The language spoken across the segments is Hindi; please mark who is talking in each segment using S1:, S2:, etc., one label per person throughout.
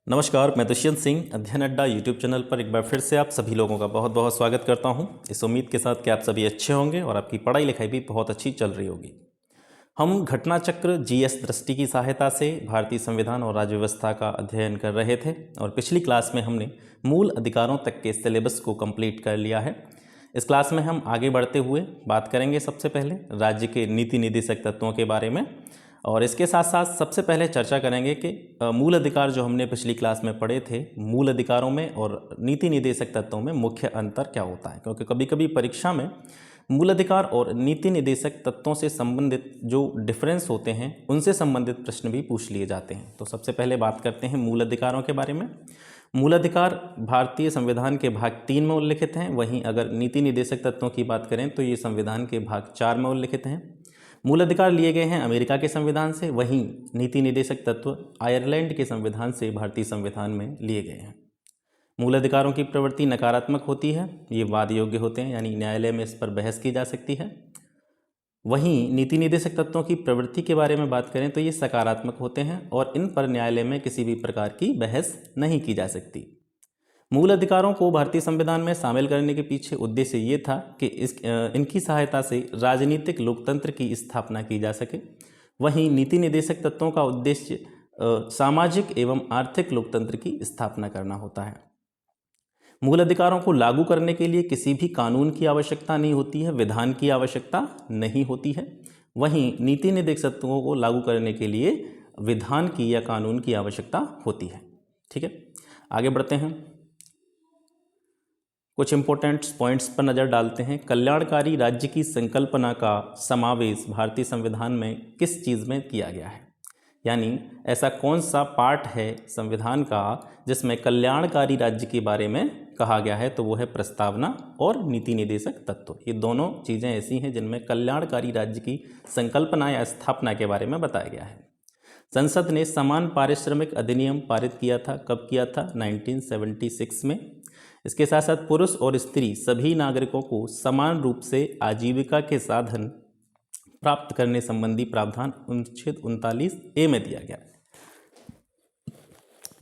S1: नमस्कार, मैं दुष्यंत सिंह अध्ययन अड्डा यूट्यूब चैनल पर एक बार फिर से आप सभी लोगों का बहुत बहुत स्वागत करता हूं। इस उम्मीद के साथ कि आप सभी अच्छे होंगे और आपकी पढ़ाई लिखाई भी बहुत अच्छी चल रही होगी। हम घटना चक्र जीएस दृष्टि की सहायता से भारतीय संविधान और राज्य व्यवस्था का अध्ययन कर रहे थे और पिछली क्लास में हमने मूल अधिकारों तक के सिलेबस को कंप्लीट कर लिया है। इस क्लास में हम आगे बढ़ते हुए बात करेंगे सबसे पहले राज्य के नीति निर्देशक तत्वों के बारे में और इसके साथ साथ सबसे पहले चर्चा करेंगे कि मूल अधिकार जो हमने पिछली क्लास में पढ़े थे, मूल अधिकारों में और नीति निर्देशक तत्वों में मुख्य अंतर क्या होता है, क्योंकि कभी कभी परीक्षा में मूल अधिकार और नीति निर्देशक तत्वों से संबंधित जो डिफरेंस होते हैं उनसे संबंधित प्रश्न भी पूछ लिए जाते हैं। तो सबसे पहले बात करते हैं मूल अधिकारों के बारे में। मूल अधिकार भारतीय संविधान के भाग 3 में उल्लिखित हैं, वहीं अगर नीति निर्देशक तत्वों की बात करें तो ये संविधान के भाग 4 में उल्लिखित हैं। मूल अधिकार लिए गए हैं अमेरिका के संविधान से, वहीं नीति निर्देशक तत्व आयरलैंड के संविधान से भारतीय संविधान में लिए गए हैं। मूल अधिकारों की प्रवृत्ति नकारात्मक होती है, ये वाद योग्य होते हैं, यानी न्यायालय में इस पर बहस की जा सकती है। वहीं नीति निर्देशक तत्वों की प्रवृत्ति के बारे में बात करें तो ये सकारात्मक होते हैं और इन पर न्यायालय में किसी भी प्रकार की बहस नहीं की जा सकती। मूल अधिकारों को भारतीय संविधान में शामिल करने के पीछे उद्देश्य ये था कि इनकी सहायता से राजनीतिक लोकतंत्र की स्थापना की जा सके। वहीं नीति निर्देशक तत्वों का उद्देश्य सामाजिक एवं आर्थिक लोकतंत्र की स्थापना करना होता है। मूल अधिकारों को लागू करने के लिए किसी भी कानून की आवश्यकता नहीं होती है, विधान की आवश्यकता नहीं होती है। वहीं नीति निर्देशक तत्वों को लागू करने के लिए विधान की या कानून की आवश्यकता होती है। ठीक है, आगे बढ़ते हैं, कुछ इंपॉर्टेंट पॉइंट्स पर नज़र डालते हैं। कल्याणकारी राज्य की संकल्पना का समावेश भारतीय संविधान में किस चीज़ में किया गया है, यानी ऐसा कौन सा पार्ट है संविधान का जिसमें कल्याणकारी राज्य के बारे में कहा गया है, तो वो है प्रस्तावना और नीति निर्देशक तत्व। ये दोनों चीज़ें ऐसी हैं जिनमें कल्याणकारी राज्य की संकल्पना या स्थापना के बारे में बताया गया है। संसद ने समान पारिश्रमिक अधिनियम पारित किया था, कब किया था? 1976 में। इसके साथ साथ पुरुष और स्त्री सभी नागरिकों को समान रूप से आजीविका के साधन प्राप्त करने संबंधी प्रावधान अनुच्छेद 39A में दिया गया है।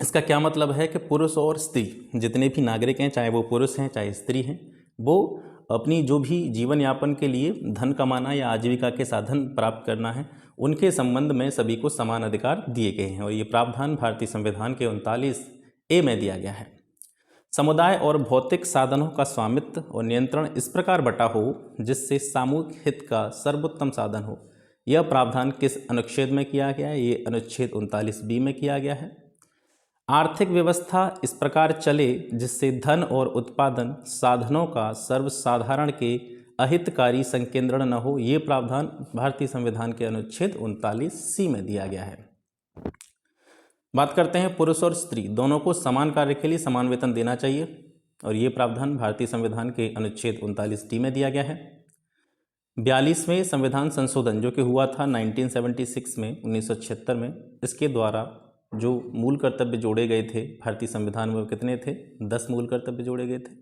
S1: इसका क्या मतलब है कि पुरुष और स्त्री जितने भी नागरिक हैं, चाहे वो पुरुष हैं चाहे स्त्री हैं, वो अपनी जो भी जीवन यापन के लिए धन कमाना या आजीविका के साधन प्राप्त करना है, उनके संबंध में सभी को समान अधिकार दिए गए हैं और ये प्रावधान भारतीय संविधान के 39A में दिया गया है। समुदाय और भौतिक साधनों का स्वामित्व और नियंत्रण इस प्रकार बटा हो जिससे सामूहिक हित का सर्वोत्तम साधन हो, यह प्रावधान किस अनुच्छेद में किया गया है? ये अनुच्छेद 39B में किया गया है। आर्थिक व्यवस्था इस प्रकार चले जिससे धन और उत्पादन साधनों का सर्वसाधारण के अहितकारी संकेंद्रण न हो, ये प्रावधान भारतीय संविधान के अनुच्छेद 39C में दिया गया है। बात करते हैं पुरुष और स्त्री दोनों को समान कार्य के लिए समान वेतन देना चाहिए और ये प्रावधान भारतीय संविधान के अनुच्छेद 39D में दिया गया है। 42वें संविधान संशोधन जो कि हुआ था 1976 में, 1976 में, इसके द्वारा जो मूल कर्तव्य जोड़े गए थे भारतीय संविधान में, कितने थे? 10 मूल कर्तव्य जोड़े गए थे।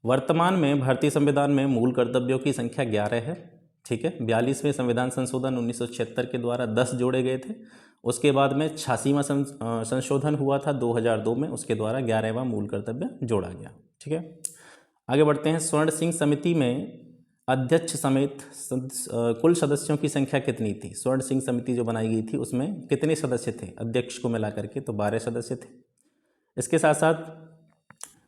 S1: वर्तमान में भारतीय संविधान में मूल कर्तव्यों की संख्या 11 है। ठीक है, 42वें संविधान संशोधन 1976 के द्वारा 10 जोड़े गए थे। उसके बाद में 86वां संशोधन हुआ था 2002 में, उसके द्वारा 11वां मूल कर्तव्य जोड़ा गया। ठीक है, आगे बढ़ते हैं। स्वर्ण सिंह समिति में अध्यक्ष समेत कुल सदस्यों की संख्या कितनी थी? स्वर्ण सिंह समिति जो बनाई गई थी उसमें कितने सदस्य थे अध्यक्ष को मिला करके? तो 12 सदस्य थे। इसके साथ साथ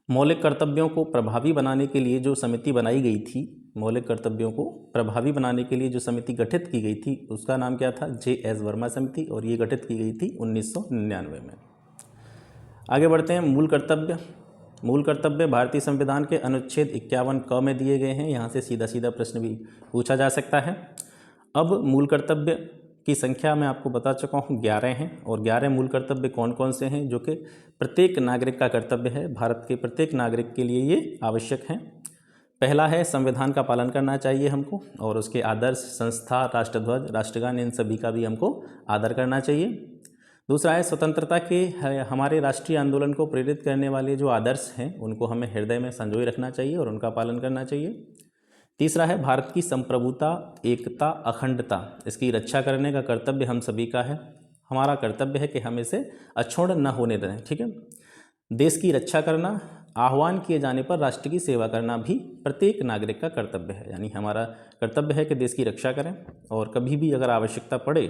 S1: मौलिक कर्तव्यों को प्रभावी बनाने के लिए जो समिति बनाई गई थी, मौलिक कर्तव्यों को प्रभावी बनाने के लिए जो समिति गठित की गई थी उसका नाम क्या था? JS वर्मा समिति, और ये गठित की गई थी 1999 में। आगे बढ़ते हैं। मूल कर्तव्य भारतीय संविधान के अनुच्छेद 51क में दिए गए हैं। यहाँ से सीधा सीधा प्रश्न भी पूछा जा सकता है। अब मूल कर्तव्य की संख्या मैं आपको बता चुका हूँ 11 हैं, और 11 मूल कर्तव्य कौन कौन से हैं जो कि प्रत्येक नागरिक का कर्तव्य है, भारत के प्रत्येक नागरिक के लिए ये आवश्यक हैं। पहला है संविधान का पालन करना चाहिए हमको, और उसके आदर्श, संस्था, राष्ट्रध्वज, राष्ट्रगान, इन सभी का भी हमको आदर करना चाहिए। दूसरा है स्वतंत्रता के हमारे राष्ट्रीय आंदोलन को प्रेरित करने वाले जो आदर्श हैं उनको हमें हृदय में संजोए रखना चाहिए और उनका पालन करना चाहिए। तीसरा है भारत की संप्रभुता, एकता, अखंडता, इसकी रक्षा करने का कर्तव्य हम सभी का है। हमारा कर्तव्य है कि हम इसे अक्षुण्ण न होने दें। ठीक है। देश की रक्षा करना, आह्वान किए जाने पर राष्ट्र की सेवा करना भी प्रत्येक नागरिक का कर्तव्य है। यानी हमारा कर्तव्य है कि देश की रक्षा करें और कभी भी अगर आवश्यकता पड़े,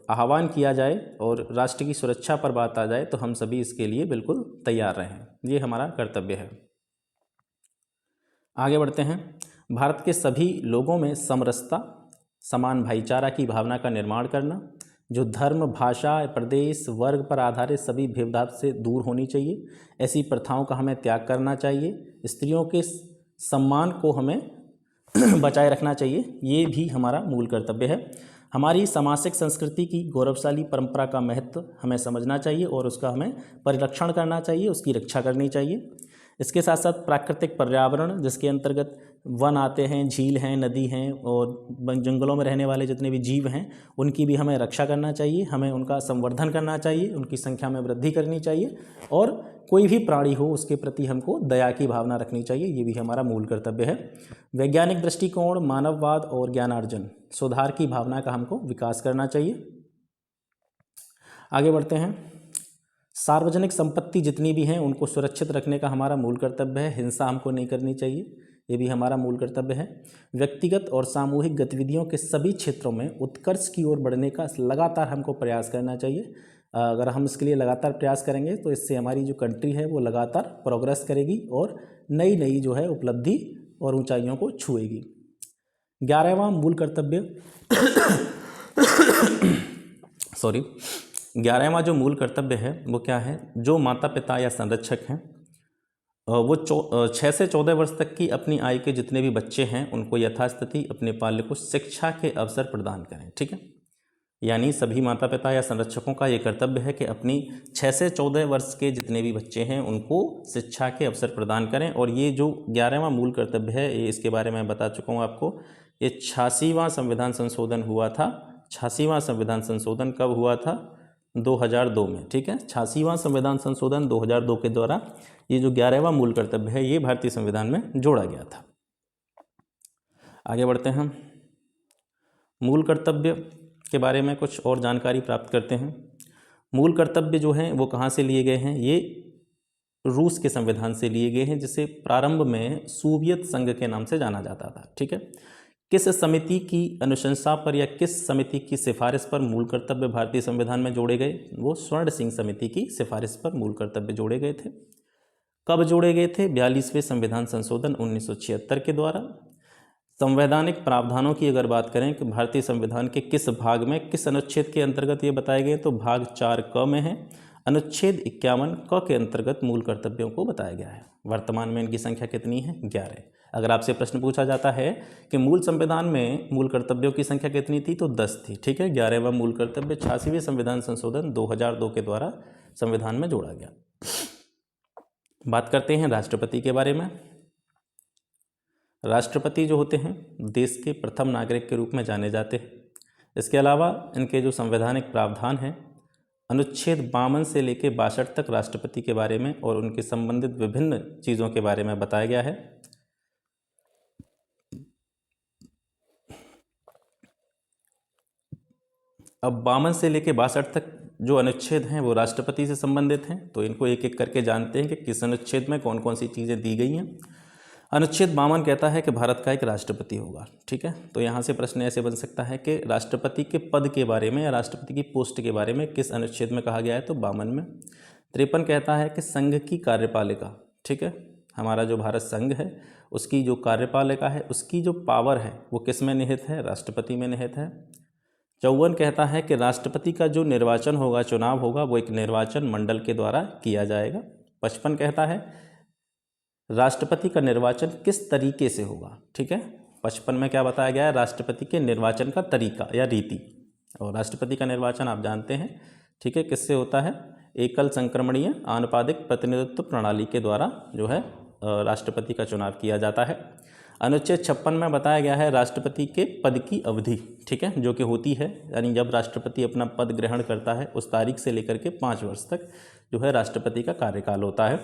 S1: आह्वान किया जाए और राष्ट्र की सुरक्षा पर बात आ जाए तो हम सभी इसके लिए बिल्कुल तैयार रहें। ये हमारा कर्तव्य है। आगे बढ़ते हैं। भारत के सभी लोगों में समरसता, समान भाईचारा की भावना का निर्माण करना, जो धर्म, भाषा, प्रदेश, वर्ग पर आधारित सभी भेदभाव से दूर होनी चाहिए। ऐसी प्रथाओं का हमें त्याग करना चाहिए। स्त्रियों के सम्मान को हमें बचाए रखना चाहिए। ये भी हमारा मूल कर्तव्य है। हमारी सामाजिक संस्कृति की गौरवशाली परंपरा का महत्व हमें समझना चाहिए और उसका हमें परिरक्षण करना चाहिए, उसकी रक्षा करनी चाहिए। इसके साथ साथ प्राकृतिक पर्यावरण, जिसके अंतर्गत वन आते हैं, झील हैं, नदी हैं और जंगलों में रहने वाले जितने भी जीव हैं, उनकी भी हमें रक्षा करना चाहिए। हमें उनका संवर्धन करना चाहिए, उनकी संख्या में वृद्धि करनी चाहिए और कोई भी प्राणी हो उसके प्रति हमको दया की भावना रखनी चाहिए। ये भी हमारा मूल कर्तव्य है। वैज्ञानिक दृष्टिकोण, मानववाद और ज्ञानार्जन, सुधार की भावना का हमको विकास करना चाहिए। आगे बढ़ते हैं। सार्वजनिक संपत्ति जितनी भी हैं उनको सुरक्षित रखने का हमारा मूल कर्तव्य है। हिंसा हमको नहीं करनी चाहिए, ये भी हमारा मूल कर्तव्य है। व्यक्तिगत और सामूहिक गतिविधियों के सभी क्षेत्रों में उत्कर्ष की ओर बढ़ने का लगातार हमको प्रयास करना चाहिए। अगर हम इसके लिए लगातार प्रयास करेंगे तो इससे हमारी जो कंट्री है वो लगातार प्रोग्रेस करेगी और नई नई जो है उपलब्धि और ऊंचाइयों को छुएगी। 11वां मूल कर्तव्य 11वां जो मूल कर्तव्य है वो क्या है? जो माता पिता या संरक्षक हैं वो 6 से 14 वर्ष तक की अपनी आयु के जितने भी बच्चे हैं उनको यथास्थिति अपने पाल्य को शिक्षा के अवसर प्रदान करें। ठीक है। यानी सभी माता पिता या संरक्षकों का ये कर्तव्य है कि अपनी 6 से 14 वर्ष के जितने भी बच्चे हैं उनको शिक्षा के अवसर प्रदान करें। और ये जो 11वां मूल कर्तव्य है ये इसके बारे में बता चुका हूँ आपको। ये 86वां संविधान संशोधन हुआ था। 86वां संविधान संशोधन कब हुआ था? 2002 में। ठीक है। 86वां संविधान संशोधन 2002 के द्वारा ये जो 11वां मूल कर्तव्य है ये भारतीय संविधान में जोड़ा गया था। आगे बढ़ते हैं। मूल कर्तव्य के बारे में कुछ और जानकारी प्राप्त करते हैं। मूल कर्तव्य जो हैं वो कहाँ से लिए गए हैं? ये रूस के संविधान से लिए गए हैं, जिसे प्रारंभ में सोवियत संघ के नाम से जाना जाता था। ठीक है। किस समिति की अनुशंसा पर या किस समिति की सिफारिश पर मूल कर्तव्य भारतीय संविधान में जोड़े गए? वो स्वर्ण सिंह समिति की सिफारिश पर मूल कर्तव्य जोड़े गए थे। कब जोड़े गए थे? 42वें संविधान संशोधन 1976 के द्वारा। संवैधानिक प्रावधानों की अगर बात करें कि भारतीय संविधान के किस भाग में किस अनुच्छेद के अंतर्गत ये बताए गए, तो भाग 4 क में है। अनुच्छेद 51 क के अंतर्गत मूल कर्तव्यों को बताया गया है। वर्तमान में इनकी संख्या कितनी है? 11। अगर आपसे प्रश्न पूछा जाता है कि मूल संविधान में मूल कर्तव्यों की संख्या कितनी थी, तो 10 थी। ठीक है। 11वां मूल कर्तव्य 86वें संविधान संशोधन 2002 के द्वारा संविधान में जोड़ा गया। बात करते हैं राष्ट्रपति के बारे में। राष्ट्रपति जो होते हैं देश के प्रथम नागरिक के रूप में जाने जाते हैं। इसके अलावा इनके जो संवैधानिक प्रावधान हैं अनुच्छेद 52 से लेकर 62 तक राष्ट्रपति के बारे में और उनके संबंधित विभिन्न चीज़ों के बारे में बताया गया है। अब 52 से लेकर 62 तक जो अनुच्छेद हैं वो राष्ट्रपति से संबंधित हैं, तो इनको एक एक करके जानते हैं कि किस अनुच्छेद में कौन कौन सी चीज़ें दी गई हैं। अनुच्छेद 52 कहता है कि भारत का एक राष्ट्रपति होगा। ठीक है। तो यहाँ से प्रश्न ऐसे बन सकता है कि राष्ट्रपति के पद के बारे में या राष्ट्रपति की पोस्ट के बारे में किस अनुच्छेद में कहा गया है, तो 52 में। 53 कहता है कि संघ की कार्यपालिका, ठीक है, हमारा जो भारत संघ है उसकी जो कार्यपालिका है उसकी जो पावर है वो किस में निहित है? राष्ट्रपति में निहित है। 54 कहता है कि राष्ट्रपति का जो निर्वाचन होगा, चुनाव होगा, वो एक निर्वाचन मंडल के द्वारा किया जाएगा। 55 कहता है राष्ट्रपति का निर्वाचन किस तरीके से होगा। ठीक है। 55 में क्या बताया गया है? राष्ट्रपति के निर्वाचन का तरीका या रीति। और राष्ट्रपति का निर्वाचन आप जानते हैं, ठीक है, किससे होता है? एकल संक्रमणीय आनुपातिक प्रतिनिधित्व प्रणाली के द्वारा जो है राष्ट्रपति का चुनाव किया जाता है। अनुच्छेद 56 में बताया गया है राष्ट्रपति के पद की अवधि, ठीक है, जो कि होती है, यानी जब राष्ट्रपति अपना पद ग्रहण करता है उस तारीख से लेकर के 5 वर्ष तक जो है राष्ट्रपति का कार्यकाल होता है।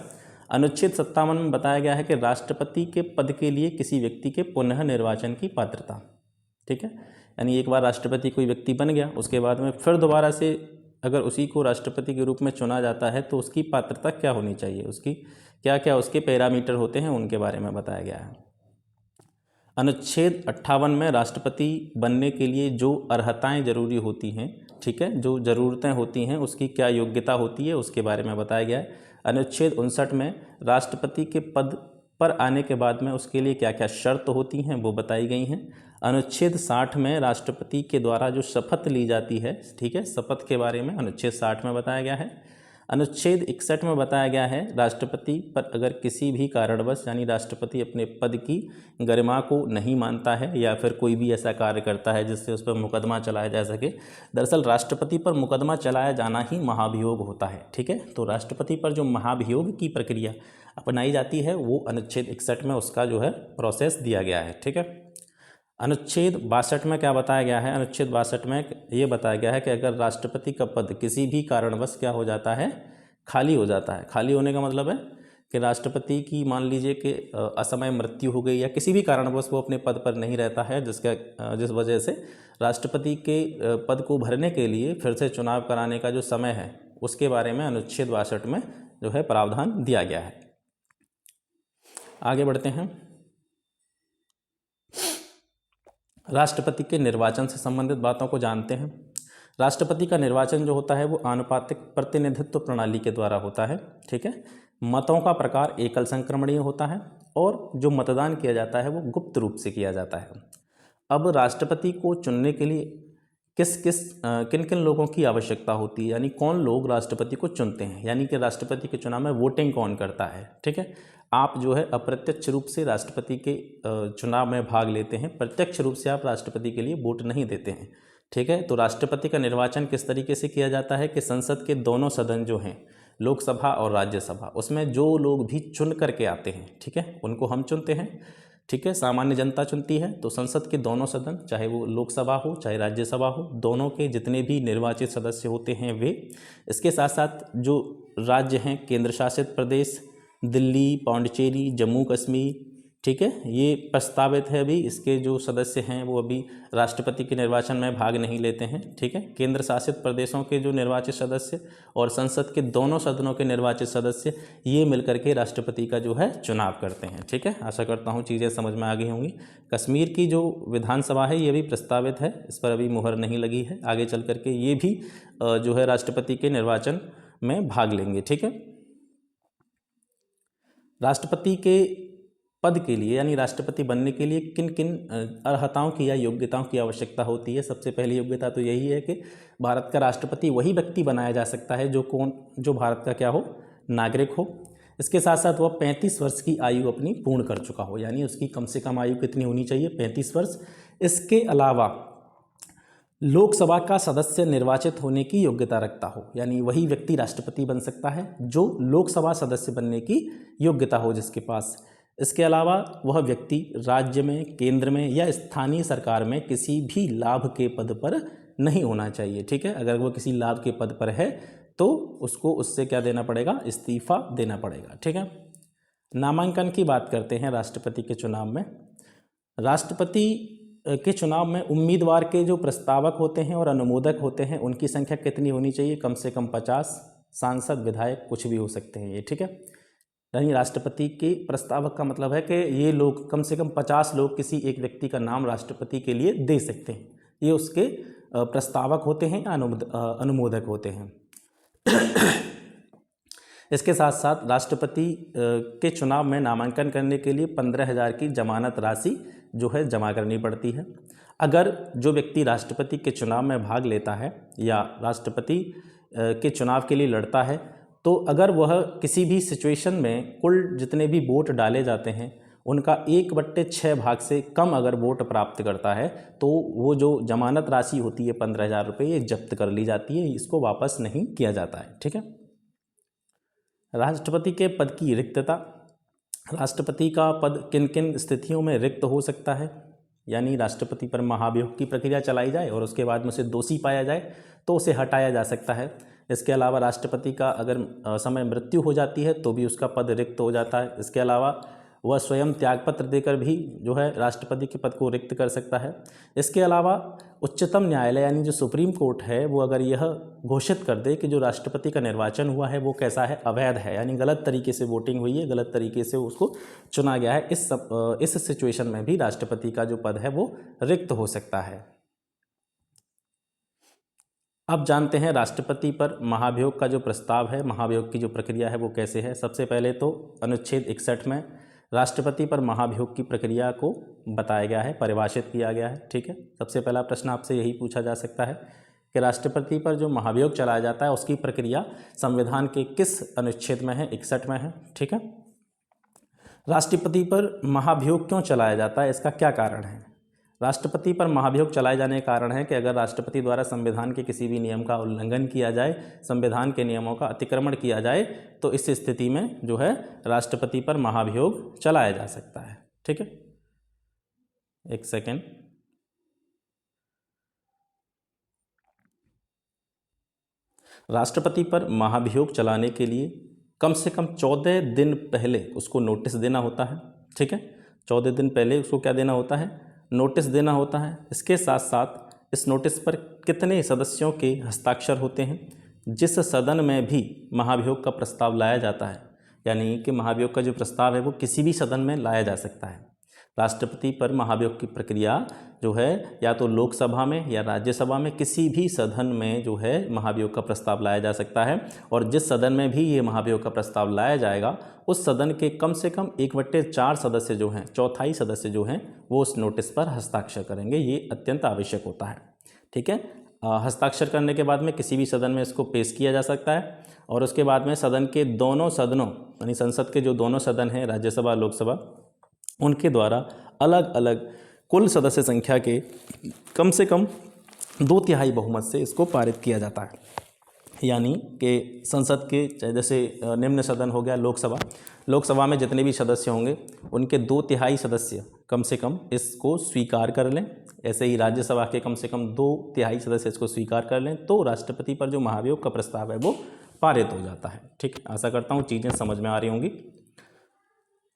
S1: अनुच्छेद 57 में बताया गया है कि राष्ट्रपति के पद के लिए किसी व्यक्ति के पुनः निर्वाचन की पात्रता, ठीक है, यानी एक बार राष्ट्रपति कोई व्यक्ति बन गया, उसके बाद में फिर दोबारा से अगर उसी को राष्ट्रपति के रूप में चुना जाता है तो उसकी पात्रता क्या होनी चाहिए, उसकी क्या क्या उसके पैरामीटर होते हैं, उनके बारे में बताया गया है। अनुच्छेद 58 में राष्ट्रपति बनने के लिए जो अर्हताएं जरूरी होती हैं, ठीक है, जो ज़रूरतें होती हैं, उसकी क्या योग्यता होती है, उसके बारे में बताया गया है। अनुच्छेद 59 में राष्ट्रपति के पद पर आने के बाद में उसके लिए क्या क्या शर्त होती हैं वो बताई गई हैं। अनुच्छेद 60 में राष्ट्रपति के द्वारा जो शपथ ली जाती है, ठीक है, शपथ के बारे में अनुच्छेद 60 में बताया गया है। अनुच्छेद 61 में बताया गया है राष्ट्रपति पर अगर किसी भी कारणवश यानी राष्ट्रपति अपने पद की गरिमा को नहीं मानता है या फिर कोई भी ऐसा कार्य करता है जिससे उस पर मुकदमा चलाया जा सके। दरअसल राष्ट्रपति पर मुकदमा चलाया जाना ही महाभियोग होता है, ठीक है। तो राष्ट्रपति पर जो महाभियोग की प्रक्रिया अपनाई जाती है वो अनुच्छेद 61 में उसका जो है प्रोसेस दिया गया है, ठीक है। अनुच्छेद 62 में क्या बताया गया है, अनुच्छेद 62 में ये बताया गया है कि अगर राष्ट्रपति का पद किसी भी कारणवश क्या हो जाता है, खाली हो जाता है। खाली होने का मतलब है कि राष्ट्रपति की मान लीजिए कि असमय मृत्यु हो गई या किसी भी कारणवश वो अपने पद पर नहीं रहता है, जिस वजह से राष्ट्रपति के पद को भरने के लिए फिर से चुनाव कराने का जो समय है उसके बारे में अनुच्छेद 62 में जो है प्रावधान दिया गया है। आगे बढ़ते हैं। राष्ट्रपति के निर्वाचन से संबंधित बातों को जानते हैं। राष्ट्रपति का निर्वाचन जो होता है वो आनुपातिक प्रतिनिधित्व प्रणाली के द्वारा होता है, ठीक है। मतों का प्रकार एकल संक्रमणीय होता है और जो मतदान किया जाता है वो गुप्त रूप से किया जाता है। अब राष्ट्रपति को चुनने के लिए किन किन लोगों की आवश्यकता होती है, यानी कौन लोग राष्ट्रपति को चुनते हैं, यानी कि राष्ट्रपति के चुनाव में वोटिंग कौन करता है, ठीक है। आप जो है अप्रत्यक्ष रूप से राष्ट्रपति के चुनाव में भाग लेते हैं, प्रत्यक्ष रूप से आप राष्ट्रपति के लिए वोट नहीं देते हैं, ठीक है। तो राष्ट्रपति का निर्वाचन किस तरीके से किया जाता है कि संसद के दोनों सदन जो हैं, लोकसभा और राज्यसभा, उसमें जो लोग भी चुन करके आते हैं, ठीक है, उनको हम चुनते हैं, ठीक है, सामान्य जनता चुनती है। तो संसद के दोनों सदन, चाहे वो लोकसभा हो चाहे राज्यसभा हो, दोनों के जितने भी निर्वाचित सदस्य होते हैं वे, इसके साथ साथ जो राज्य हैं, केंद्र शासित प्रदेश, दिल्ली, पांडिचेरी, जम्मू कश्मीर, ठीक है, ये प्रस्तावित है अभी, इसके जो सदस्य हैं वो अभी राष्ट्रपति के निर्वाचन में भाग नहीं लेते हैं, ठीक है। केंद्र शासित प्रदेशों के जो निर्वाचित सदस्य और संसद के दोनों सदनों के निर्वाचित सदस्य ये मिलकर के राष्ट्रपति का जो है चुनाव करते हैं, ठीक है। आशा करता हूँ चीज़ें समझ में आ गई होंगी। कश्मीर की जो विधानसभा है ये भी प्रस्तावित है, इस पर अभी मुहर नहीं लगी है, आगे चल करके ये भी जो है राष्ट्रपति के निर्वाचन में भाग लेंगे, ठीक है। राष्ट्रपति के पद के लिए यानी राष्ट्रपति बनने के लिए किन किन अर्हताओं की या योग्यताओं की आवश्यकता होती है। सबसे पहली योग्यता तो यही है कि भारत का राष्ट्रपति वही व्यक्ति बनाया जा सकता है जो भारत का क्या हो, नागरिक हो। इसके साथ साथ वह 35 वर्ष की आयु अपनी पूर्ण कर चुका हो, यानी उसकी कम से कम आयु कितनी होनी चाहिए, 35 वर्ष। इसके अलावा लोकसभा का सदस्य निर्वाचित होने की योग्यता रखता हो, यानी वही व्यक्ति राष्ट्रपति बन सकता है जो लोकसभा सदस्य बनने की योग्यता हो जिसके पास। इसके अलावा वह व्यक्ति राज्य में, केंद्र में या स्थानीय सरकार में किसी भी लाभ के पद पर नहीं होना चाहिए, ठीक है। अगर वह किसी लाभ के पद पर है तो उसको उससे क्या देना पड़ेगा, इस्तीफा देना पड़ेगा, ठीक है। नामांकन की बात करते हैं राष्ट्रपति के चुनाव में। राष्ट्रपति के चुनाव में उम्मीदवार के जो प्रस्तावक होते हैं और अनुमोदक होते हैं उनकी संख्या कितनी होनी चाहिए, कम से कम 50। सांसद, विधायक कुछ भी हो सकते हैं ये, ठीक है। यानी राष्ट्रपति के प्रस्तावक का मतलब है कि ये लोग कम से कम 50 लोग किसी एक व्यक्ति का नाम राष्ट्रपति के लिए दे सकते हैं, ये उसके प्रस्तावक होते हैं, अनुमोदक होते हैं। इसके साथ साथ राष्ट्रपति के चुनाव में नामांकन करने के लिए 15,000 की जमानत राशि जो है जमा करनी पड़ती है। अगर जो व्यक्ति राष्ट्रपति के चुनाव में भाग लेता है या राष्ट्रपति के चुनाव के लिए लड़ता है तो अगर वह किसी भी सिचुएशन में कुल जितने भी वोट डाले जाते हैं उनका 1/6 भाग से कम अगर वोट प्राप्त करता है तो वो जो जमानत राशि होती है 15,000 रुपये, ये जब्त कर ली जाती है, इसको वापस नहीं किया जाता है, ठीक है। राष्ट्रपति के पद की रिक्तता। राष्ट्रपति का पद किन किन स्थितियों में रिक्त हो सकता है, यानी राष्ट्रपति पर महाभियोग की प्रक्रिया चलाई जाए और उसके बाद में उसे दोषी पाया जाए तो उसे हटाया जा सकता है। इसके अलावा राष्ट्रपति का अगर समय मृत्यु हो जाती है तो भी उसका पद रिक्त हो जाता है। इसके अलावा वह स्वयं त्यागपत्र देकर भी जो है राष्ट्रपति के पद को रिक्त कर सकता है। इसके अलावा उच्चतम न्यायालय यानी जो सुप्रीम कोर्ट है वो अगर यह घोषित कर दे कि जो राष्ट्रपति का निर्वाचन हुआ है वो कैसा है, अवैध है, यानी गलत तरीके से वोटिंग हुई है, गलत तरीके से उसको चुना गया है, इस सिचुएशन में भी राष्ट्रपति का जो पद है वो रिक्त हो सकता है। अब जानते हैं राष्ट्रपति पर महाभियोग का जो प्रस्ताव है, महाभियोग की जो प्रक्रिया है वो कैसे है। सबसे पहले तो अनुच्छेद 61 में राष्ट्रपति पर महाभियोग की प्रक्रिया को बताया गया है, परिभाषित किया गया है। ठीक है, सबसे पहला प्रश्न आपसे यही पूछा जा सकता है कि राष्ट्रपति पर जो महाभियोग चलाया जाता है उसकी प्रक्रिया संविधान के किस अनुच्छेद में है? 61 में है। ठीक है, राष्ट्रपति पर महाभियोग क्यों चलाया जाता है, इसका क्या कारण है? राष्ट्रपति पर महाभियोग चलाए जाने का कारण है कि अगर राष्ट्रपति द्वारा संविधान के किसी भी नियम का उल्लंघन किया जाए, संविधान के नियमों का अतिक्रमण किया जाए, तो इस स्थिति में जो है राष्ट्रपति पर महाभियोग चलाया जा सकता है। ठीक है, एक सेकेंड। राष्ट्रपति पर महाभियोग चलाने के लिए कम से कम 14 दिन पहले उसको नोटिस देना होता है। ठीक है, 14 दिन पहले उसको क्या देना होता है? नोटिस देना होता है। इसके साथ साथ इस नोटिस पर कितने सदस्यों के हस्ताक्षर होते हैं? जिस सदन में भी महाभियोग का प्रस्ताव लाया जाता है, यानी कि महाभियोग का जो प्रस्ताव है वो किसी भी सदन में लाया जा सकता है। राष्ट्रपति पर महाभियोग की प्रक्रिया जो है या तो लोकसभा में या राज्यसभा में किसी भी सदन में जो है महाभियोग का प्रस्ताव लाया जा सकता है, और जिस सदन में भी ये महाभियोग का प्रस्ताव लाया जाएगा उस सदन के कम से कम 1/4 सदस्य जो हैं, चौथाई सदस्य जो हैं, वो उस नोटिस पर हस्ताक्षर करेंगे। ये अत्यंत आवश्यक होता है। ठीक है, हस्ताक्षर करने के बाद में किसी भी सदन में इसको पेश किया जा सकता है, और उसके बाद में सदन के दोनों सदनों यानी संसद के जो दोनों सदन हैं, राज्यसभा लोकसभा, उनके द्वारा अलग अलग कुल सदस्य संख्या के कम से कम 2/3 बहुमत से इसको पारित किया जाता है। यानी कि संसद के जैसे निम्न सदन हो गया लोकसभा में जितने भी सदस्य होंगे उनके 2/3 सदस्य कम से कम इसको स्वीकार कर लें। ऐसे ही राज्यसभा के कम से कम 2/3 सदस्य इसको स्वीकार कर लें तो राष्ट्रपति पर जो महाभियोग का प्रस्ताव है वो पारित हो जाता है। ठीक, आशा करता हूँ चीज़ें समझ में आ रही होंगी।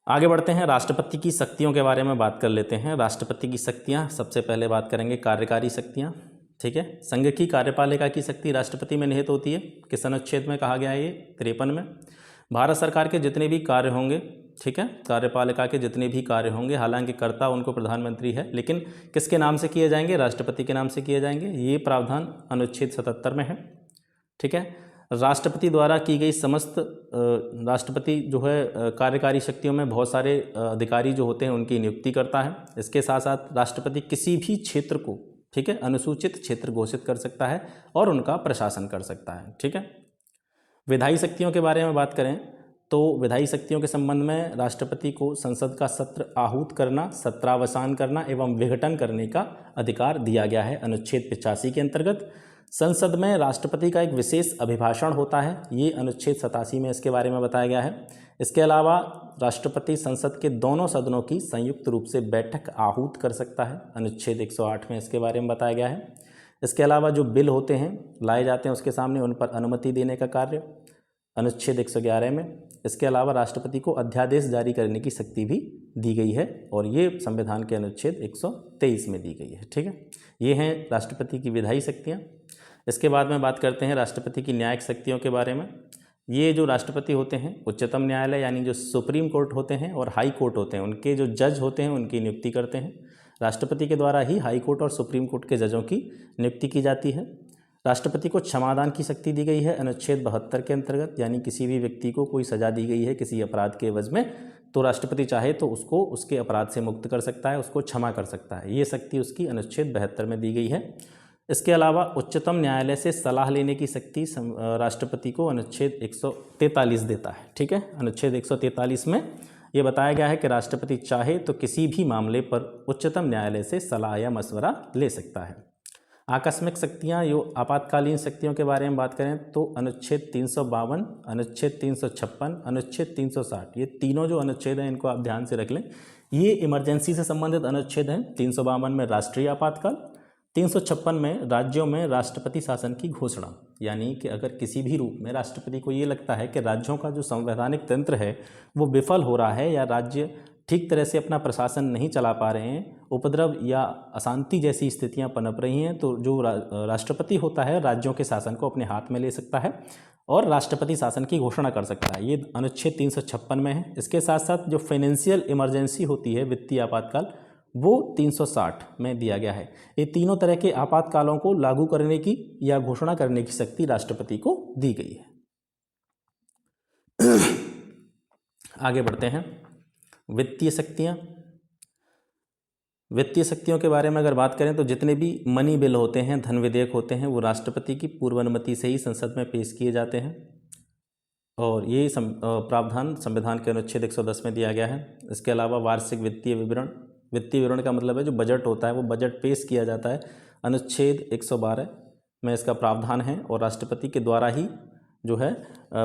S1: आगे बढ़ते हैं, राष्ट्रपति की शक्तियों के बारे में बात कर लेते हैं। राष्ट्रपति की शक्तियाँ, सबसे पहले बात करेंगे कार्यकारी शक्तियाँ। ठीक है, संघ की कार्यपालिका की शक्ति राष्ट्रपति में निहित होती है। किस अनुच्छेद में कहा गया है? ये 53 में। भारत सरकार के जितने भी कार्य होंगे, ठीक है, कार्यपालिका के जितने भी कार्य होंगे, हालांकि कर्ता उनको प्रधानमंत्री है, लेकिन किसके नाम से किए जाएंगे? राष्ट्रपति के नाम से किए जाएंगे। ये प्रावधान अनुच्छेद 77 में है। ठीक है, राष्ट्रपति द्वारा की गई समस्त राष्ट्रपति जो है कार्यकारी शक्तियों में बहुत सारे अधिकारी जो होते हैं उनकी नियुक्ति करता है। इसके साथ साथ राष्ट्रपति किसी भी क्षेत्र को, ठीक है, अनुसूचित क्षेत्र घोषित कर सकता है और उनका प्रशासन कर सकता है। ठीक है, विधायी शक्तियों के बारे में बात करें तो विधायी शक्तियों के संबंध में राष्ट्रपति को संसद का सत्र आहूत करना, सत्रावसान करना एवं विघटन करने का अधिकार दिया गया है अनुच्छेद 85 के अंतर्गत। संसद में राष्ट्रपति का एक विशेष अभिभाषण होता है, ये अनुच्छेद 87 में इसके बारे में बताया गया है। इसके अलावा राष्ट्रपति संसद के दोनों सदनों की संयुक्त रूप से बैठक आहूत कर सकता है, अनुच्छेद 108 में इसके बारे में बताया गया है। इसके अलावा जो बिल होते हैं लाए जाते हैं उसके सामने उन पर अनुमति देने का कार्य, अनुच्छेद 111 में। इसके अलावा राष्ट्रपति को अध्यादेश जारी करने की शक्ति भी दी गई है और ये संविधान के अनुच्छेद 123 में दी गई है। ठीक है, ये हैं राष्ट्रपति की विधायी शक्तियाँ। इसके बाद में बात करते हैं राष्ट्रपति की न्यायिक शक्तियों के बारे में। ये जो राष्ट्रपति होते हैं उच्चतम न्यायालय यानी जो सुप्रीम कोर्ट होते हैं और हाई कोर्ट होते हैं, उनके जो जज होते हैं उनकी नियुक्ति करते हैं। राष्ट्रपति के द्वारा ही हाई कोर्ट और सुप्रीम कोर्ट के जजों की नियुक्ति की जाती है। राष्ट्रपति को क्षमादान की शक्ति दी गई है अनुच्छेद 72 के अंतर्गत, यानी किसी भी व्यक्ति को कोई सजा दी गई है किसी अपराध के एवज में तो राष्ट्रपति चाहे तो उसको उसके अपराध से मुक्त कर सकता है, उसको क्षमा कर सकता है। ये शक्ति उसकी अनुच्छेद 72 में दी गई है। इसके अलावा उच्चतम न्यायालय से सलाह लेने की शक्ति राष्ट्रपति को अनुच्छेद 143 देता है। ठीक है, अनुच्छेद 143 में ये बताया गया है कि राष्ट्रपति चाहे तो किसी भी मामले पर उच्चतम न्यायालय से सलाह या मशवरा ले सकता है। आकस्मिक शक्तियाँ यो आपातकालीन शक्तियों के बारे में बात करें तो अनुच्छेद 352, अनुच्छेद 356, अनुच्छेद 360, ये तीनों जो अनुच्छेद हैं इनको आप ध्यान से रख लें। ये इमरजेंसी से संबंधित अनुच्छेद हैं। 352 में राष्ट्रीय आपातकाल, 356 में राज्यों में राष्ट्रपति शासन की घोषणा, यानी कि अगर किसी भी रूप में राष्ट्रपति को ये लगता है कि राज्यों का जो संवैधानिक तंत्र है वो विफल हो रहा है या राज्य ठीक तरह से अपना प्रशासन नहीं चला पा रहे हैं, उपद्रव या अशांति जैसी स्थितियां पनप रही हैं, तो जो राष्ट्रपति होता है राज्यों के शासन को अपने हाथ में ले सकता है और राष्ट्रपति शासन की घोषणा कर सकता है। ये अनुच्छेद 356 में है। इसके साथ साथ जो फाइनेंशियल इमरजेंसी होती है, वित्तीय आपातकाल, वो 360 में दिया गया है। ये तीनों तरह के आपातकालों को लागू करने की या घोषणा करने की शक्ति राष्ट्रपति को दी गई है। आगे बढ़ते हैं। वित्तीय शक्तियाँ। वित्तीय शक्तियों के बारे में अगर बात करें तो जितने भी मनी बिल होते हैं, धन विधेयक होते हैं, वो राष्ट्रपति की पूर्व अनुमति से ही संसद में पेश किए जाते हैं और ये प्रावधान संविधान के अनुच्छेद 110 में दिया गया है। इसके अलावा वार्षिक वित्तीय विवरण, वित्तीय विवरण का मतलब है जो बजट होता है वो बजट पेश किया जाता है, अनुच्छेद 112 में इसका प्रावधान है और राष्ट्रपति के द्वारा ही जो है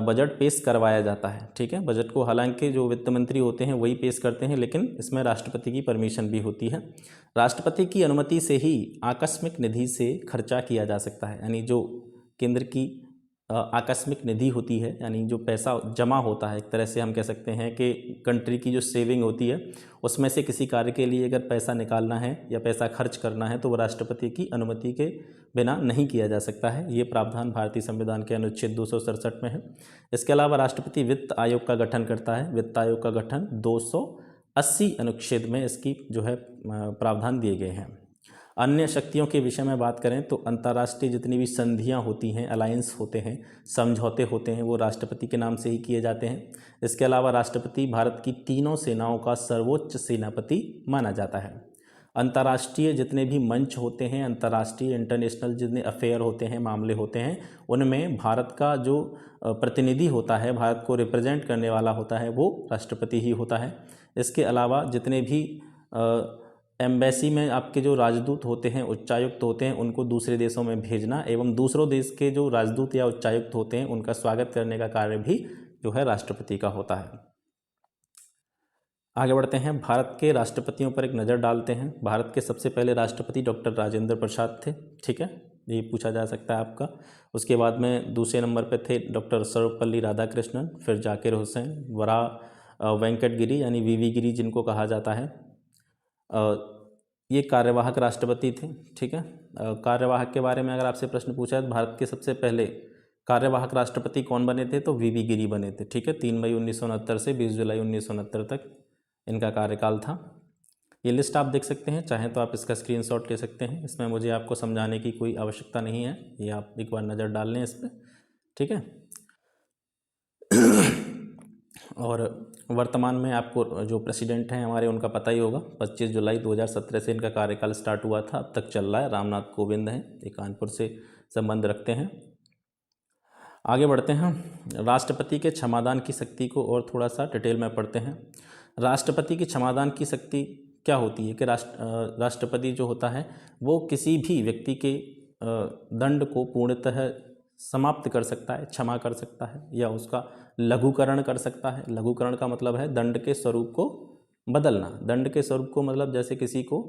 S1: बजट पेश करवाया जाता है। ठीक है, बजट को हालांकि जो वित्त मंत्री होते हैं वही पेश करते हैं, लेकिन इसमें राष्ट्रपति की परमिशन भी होती है। राष्ट्रपति की अनुमति से ही आकस्मिक निधि से खर्चा किया जा सकता है, यानी जो केंद्र की आकस्मिक निधि होती है, यानी जो पैसा जमा होता है, एक तरह से हम कह सकते हैं कि कंट्री की जो सेविंग होती है उसमें से किसी कार्य के लिए अगर पैसा निकालना है या पैसा खर्च करना है तो वो राष्ट्रपति की अनुमति के बिना नहीं किया जा सकता है। ये प्रावधान भारतीय संविधान के अनुच्छेद 267 में है। इसके अलावा राष्ट्रपति वित्त आयोग का गठन करता है। वित्त आयोग का गठन 280 अनुच्छेद में इसकी जो है प्रावधान दिए गए हैं। अन्य शक्तियों के विषय में बात करें तो अंतर्राष्ट्रीय जितनी भी संधियां होती हैं, अलायंस होते हैं, समझौते होते हैं, वो राष्ट्रपति के नाम से ही किए जाते हैं। इसके अलावा राष्ट्रपति भारत की तीनों सेनाओं का सर्वोच्च सेनापति माना जाता है। अंतर्राष्ट्रीय जितने भी मंच होते हैं, अंतर्राष्ट्रीय इंटरनेशनल जितने अफेयर होते हैं, मामले होते हैं, उनमें भारत का जो प्रतिनिधि होता है, भारत को रिप्रेजेंट करने वाला होता है, वो राष्ट्रपति ही होता है। इसके अलावा जितने भी एम्बेसी में आपके जो राजदूत होते हैं, उच्चायुक्त होते हैं, उनको दूसरे देशों में भेजना एवं दूसरों देश के जो राजदूत या उच्चायुक्त होते हैं उनका स्वागत करने का कार्य भी जो है राष्ट्रपति का होता है। आगे बढ़ते हैं। भारत के राष्ट्रपतियों पर एक नज़र डालते हैं। भारत के सबसे पहले राष्ट्रपति डॉक्टर राजेंद्र प्रसाद थे। ठीक है, ये पूछा जा सकता है आपका। उसके बाद में दूसरे नंबर पर थे डॉक्टर सर्वपल्ली राधाकृष्णन, फिर जाकिर हुसैन, वरा वेंकट गिरी यानी वीवी गिरी जिनको कहा जाता है। ये कार्यवाहक राष्ट्रपति थे। ठीक है, कार्यवाहक के बारे में अगर आपसे प्रश्न पूछा है तो भारत के सबसे पहले कार्यवाहक राष्ट्रपति कौन बने थे तो वीवी गिरी बने थे। ठीक है, 3 मई 1969 से 20 जुलाई 1969 तक इनका कार्यकाल था। ये लिस्ट आप देख सकते हैं, चाहें तो आप इसका स्क्रीनशॉट ले सकते हैं। इसमें मुझे आपको समझाने की कोई आवश्यकता नहीं है, ये आप एक बार नज़र डाल लें इस पर। ठीक है, और वर्तमान में आपको जो प्रेसिडेंट हैं हमारे उनका पता ही होगा, 25 जुलाई 2017 से इनका कार्यकाल स्टार्ट हुआ था, अब तक चल रहा है। रामनाथ कोविंद हैं, ये कानपुर से संबंध रखते हैं। आगे बढ़ते हैं। राष्ट्रपति के क्षमादान की शक्ति को और थोड़ा सा डिटेल में पढ़ते हैं। राष्ट्रपति की क्षमादान की शक्ति क्या होती है कि राष्ट्रपति जो होता है वो किसी भी व्यक्ति के दंड को पूर्णतः समाप्त कर सकता है, क्षमा कर सकता है या उसका लघुकरण कर सकता है। लघुकरण का मतलब है दंड के स्वरूप को बदलना। दंड के स्वरूप को मतलब जैसे किसी को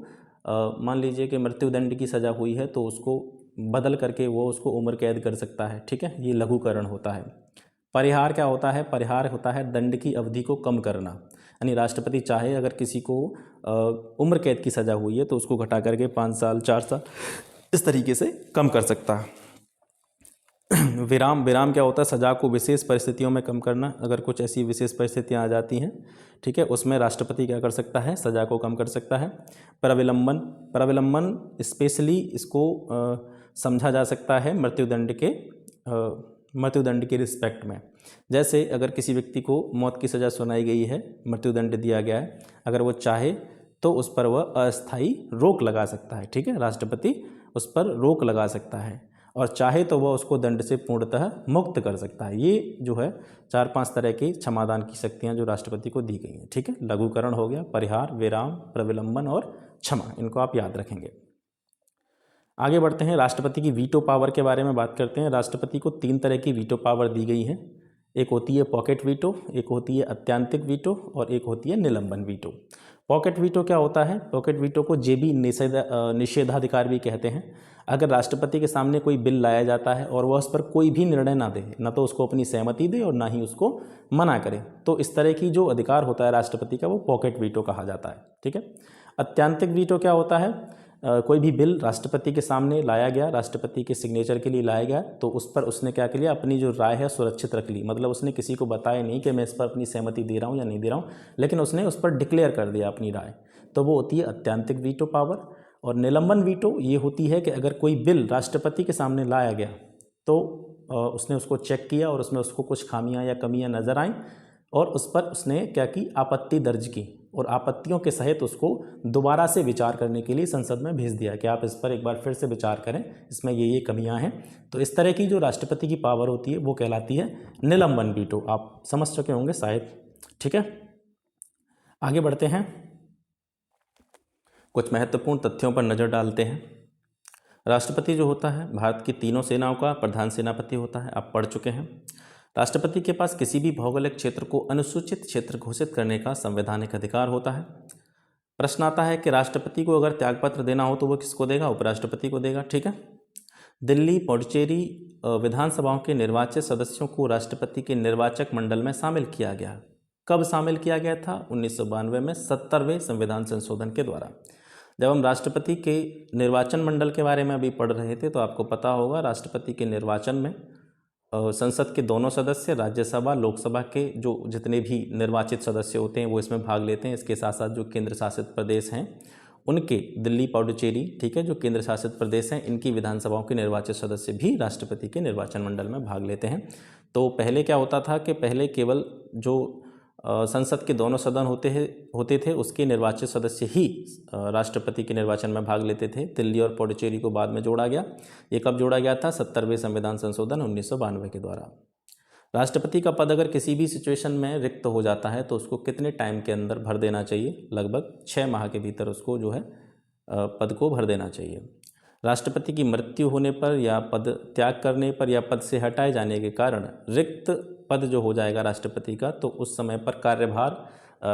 S1: मान लीजिए कि मृत्युदंड की सज़ा हुई है तो उसको बदल करके वो उसको उम्र कैद कर सकता है। ठीक है, ये लघुकरण होता है। परिहार क्या होता है? परिहार होता है दंड की अवधि को कम करना, यानी राष्ट्रपति चाहे अगर किसी को उम्र कैद की सज़ा हुई है तो उसको घटा करके 5 साल 4 साल इस तरीके से कम कर सकता है। विराम क्या होता है? सज़ा को विशेष परिस्थितियों में कम करना। अगर कुछ ऐसी विशेष परिस्थितियां आ जाती हैं, ठीक है, उसमें राष्ट्रपति क्या कर सकता है? सज़ा को कम कर सकता है। प्रविलंबन स्पेशली इसको समझा जा सकता है मृत्युदंड के रिस्पेक्ट में। जैसे अगर किसी व्यक्ति को मौत की सज़ा सुनाई गई है, मृत्युदंड दिया गया है, अगर वो चाहे तो उस पर वह अस्थायी रोक लगा सकता है। ठीक है, राष्ट्रपति उस पर रोक लगा सकता है और चाहे तो वह उसको दंड से पूर्णतः मुक्त कर सकता है। ये जो है 4-5 तरह की क्षमादान की शक्तियां जो राष्ट्रपति को दी गई हैं। ठीक है, लघुकरण हो गया, परिहार, विराम, प्रविलंबन और क्षमा, इनको आप याद रखेंगे। आगे बढ़ते हैं। राष्ट्रपति की वीटो पावर के बारे में बात करते हैं। राष्ट्रपति को 3 तरह की वीटो पावर दी गई है। एक होती है पॉकेट वीटो, एक होती है अत्यांतिक वीटो और एक होती है निलंबन वीटो। पॉकेट वीटो क्या होता है? पॉकेट वीटो को जेबी निषेधाधिकार भी कहते हैं। अगर राष्ट्रपति के सामने कोई बिल लाया जाता है और वह उस पर कोई भी निर्णय ना दे, ना तो उसको अपनी सहमति दे और ना ही उसको मना करे, तो इस तरह की जो अधिकार होता है राष्ट्रपति का वो पॉकेट वीटो कहा जाता है। ठीक है। अत्यंतिक वीटो क्या होता है? कोई भी बिल राष्ट्रपति के सामने लाया गया, राष्ट्रपति के सिग्नेचर के लिए लाया गया, तो उस पर उसने क्या किया, अपनी जो राय है सुरक्षित रख ली। मतलब उसने किसी को बताया नहीं कि मैं इस पर अपनी सहमति दे रहा हूँ या नहीं दे रहा हूँ, लेकिन उसने उस पर डिक्लेयर कर दिया अपनी राय, तो वो होती है अत्यंतिक वीटो पावर। और निलंबन वीटो ये होती है कि अगर कोई बिल राष्ट्रपति के सामने लाया गया तो उसने उसको चेक किया और उसमें उसको कुछ खामियां या कमियां नज़र आईं और उस पर उसने क्या की, आपत्ति दर्ज की और आपत्तियों के सहित उसको दोबारा से विचार करने के लिए संसद में भेज दिया कि आप इस पर एक बार फिर से विचार करें, इसमें ये कमियां हैं। तो इस तरह की जो राष्ट्रपति की पावर होती है वो कहलाती है निलंबन वीटो। आप समझ चुके होंगे शायद। ठीक है, आगे बढ़ते हैं, कुछ महत्वपूर्ण तथ्यों पर नज़र डालते हैं। राष्ट्रपति जो होता है भारत की तीनों सेनाओं का प्रधान सेनापति होता है, आप पढ़ चुके हैं। राष्ट्रपति के पास किसी भी भौगोलिक क्षेत्र को अनुसूचित क्षेत्र घोषित करने का संवैधानिक अधिकार होता है। प्रश्न आता है कि राष्ट्रपति को अगर त्यागपत्र देना हो तो वो किसको देगा? उपराष्ट्रपति को देगा। ठीक है। दिल्ली पुडुचेरी विधानसभाओं के निर्वाचित सदस्यों को राष्ट्रपति के निर्वाचक मंडल में शामिल किया गया। कब शामिल किया गया था? 1992 में 70वें संविधान संशोधन के द्वारा। जब हम राष्ट्रपति के निर्वाचन मंडल के बारे में अभी पढ़ रहे थे तो आपको पता होगा राष्ट्रपति के निर्वाचन में संसद के दोनों सदस्य, राज्यसभा लोकसभा के जो जितने भी निर्वाचित सदस्य होते हैं वो इसमें भाग लेते हैं। इसके साथ साथ जो केंद्र शासित प्रदेश हैं उनके, दिल्ली पुडुचेरी, ठीक है, जो केंद्र शासित प्रदेश हैं इनकी विधानसभाओं के निर्वाचित सदस्य भी राष्ट्रपति के निर्वाचन मंडल में भाग लेते हैं। तो पहले क्या होता था कि पहले केवल जो संसद के दोनों सदन होते थे उसके निर्वाचित सदस्य ही राष्ट्रपति के निर्वाचन में भाग लेते थे। दिल्ली और पुडुचेरी को बाद में जोड़ा गया। ये कब जोड़ा गया था? 70वें संविधान संशोधन 1992 के द्वारा। राष्ट्रपति का पद अगर किसी भी सिचुएशन में रिक्त हो जाता है तो उसको कितने टाइम के अंदर भर देना चाहिए? लगभग 6 माह के भीतर उसको जो है पद को भर देना चाहिए। राष्ट्रपति की मृत्यु होने पर या पद त्याग करने पर या पद से हटाए जाने के कारण रिक्त पद जो हो जाएगा राष्ट्रपति का, तो उस समय पर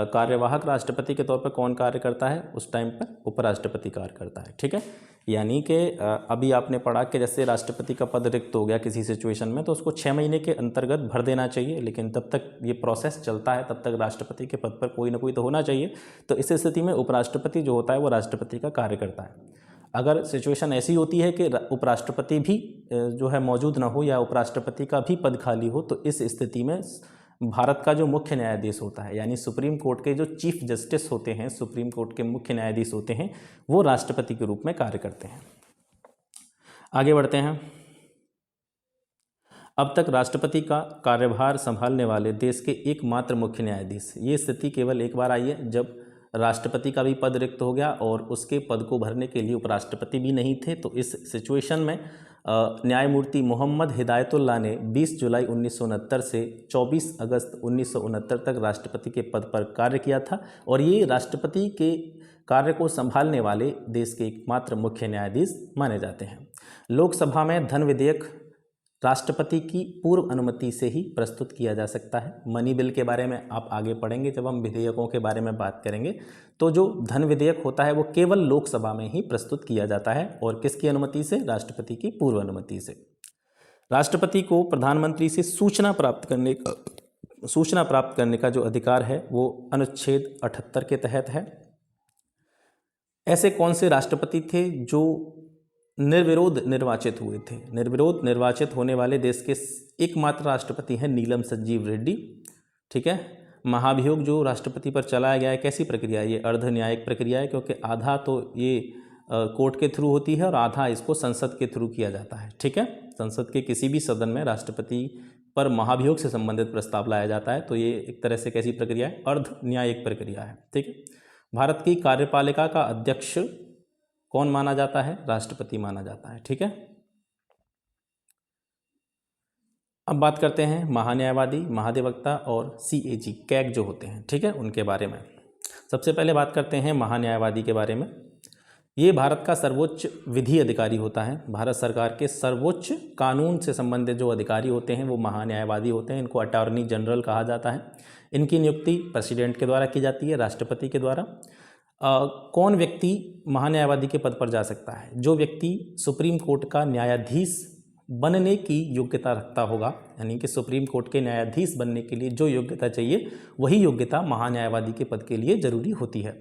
S1: कार्यवाहक राष्ट्रपति के तौर पर कौन कार्य करता है? उस टाइम पर उपराष्ट्रपति कार्य करता है। ठीक है, यानी कि अभी आपने पढ़ा कि जैसे राष्ट्रपति का पद रिक्त हो गया किसी सिचुएशन में तो उसको 6 महीने के अंतर्गत भर देना चाहिए, लेकिन तब तक ये प्रोसेस चलता है, तब तक राष्ट्रपति के पद पर कोई ना कोई तो होना चाहिए। तो इस स्थिति में उपराष्ट्रपति जो होता है वो राष्ट्रपति का कार्य करता है। अगर सिचुएशन ऐसी होती है कि उपराष्ट्रपति भी जो है मौजूद ना हो या उपराष्ट्रपति का भी पद खाली हो, तो इस स्थिति में भारत का जो मुख्य न्यायाधीश होता है, यानी सुप्रीम कोर्ट के जो चीफ जस्टिस होते हैं, सुप्रीम कोर्ट के मुख्य न्यायाधीश होते हैं, वो राष्ट्रपति के रूप में कार्य करते हैं। आगे बढ़ते हैं। अब तक राष्ट्रपति का कार्यभार संभालने वाले देश के एकमात्र मुख्य न्यायाधीश, ये स्थिति केवल एक बार आई है जब राष्ट्रपति का भी पद रिक्त हो गया और उसके पद को भरने के लिए उपराष्ट्रपति भी नहीं थे। तो इस सिचुएशन में न्यायमूर्ति मोहम्मद हिदायतुल्लाह ने 20 जुलाई 1969 से 24 अगस्त 1969 तक राष्ट्रपति के पद पर कार्य किया था और ये राष्ट्रपति के कार्य को संभालने वाले देश के एकमात्र मुख्य न्यायाधीश माने जाते हैं। लोकसभा में धन विधेयक राष्ट्रपति की पूर्व अनुमति से ही प्रस्तुत किया जा सकता है। मनी बिल के बारे में आप आगे पढ़ेंगे जब हम विधेयकों के बारे में बात करेंगे। तो जो धन विधेयक होता है वो केवल लोकसभा में ही प्रस्तुत किया जाता है और किसकी अनुमति से? राष्ट्रपति की पूर्व अनुमति से। राष्ट्रपति को प्रधानमंत्री से सूचना प्राप्त करने का जो अधिकार है वो अनुच्छेद 78 के तहत है। ऐसे कौन से राष्ट्रपति थे जो निर्विरोध निर्वाचित हुए थे? निर्विरोध निर्वाचित होने वाले देश के एकमात्र राष्ट्रपति हैं नीलम संजीव रेड्डी। ठीक है, महाभियोग जो राष्ट्रपति पर चलाया गया है, कैसी प्रक्रिया है? ये अर्ध न्यायिक प्रक्रिया है, क्योंकि आधा तो ये कोर्ट के थ्रू होती है और आधा इसको संसद के थ्रू किया जाता है। ठीक है, संसद के किसी भी सदन में राष्ट्रपति पर महाभियोग से संबंधित प्रस्ताव लाया जाता है, तो ये एक तरह से कैसी प्रक्रिया है? अर्ध न्यायिक प्रक्रिया है। ठीक है, भारत की कार्यपालिका का अध्यक्ष कौन माना जाता है? राष्ट्रपति माना जाता है। ठीक है, अब बात करते हैं महान्यायवादी, महाधिवक्ता और CAG कैग जो होते हैं, ठीक है, उनके बारे में। सबसे पहले बात करते हैं महान्यायवादी के बारे में। ये भारत का सर्वोच्च विधि अधिकारी होता है। भारत सरकार के सर्वोच्च कानून से संबंधित जो अधिकारी होते हैं वो महान्यायवादी होते हैं। इनको अटॉर्नी जनरल कहा जाता है। इनकी नियुक्ति प्रेसिडेंट के द्वारा की जाती है, राष्ट्रपति के द्वारा। कौन व्यक्ति महान्यायवादी के पद पर जा सकता है? जो व्यक्ति सुप्रीम कोर्ट का न्यायाधीश बनने की योग्यता रखता होगा, यानी कि सुप्रीम कोर्ट के न्यायाधीश बनने के लिए जो योग्यता चाहिए वही योग्यता महान्यायवादी के पद के लिए जरूरी होती है।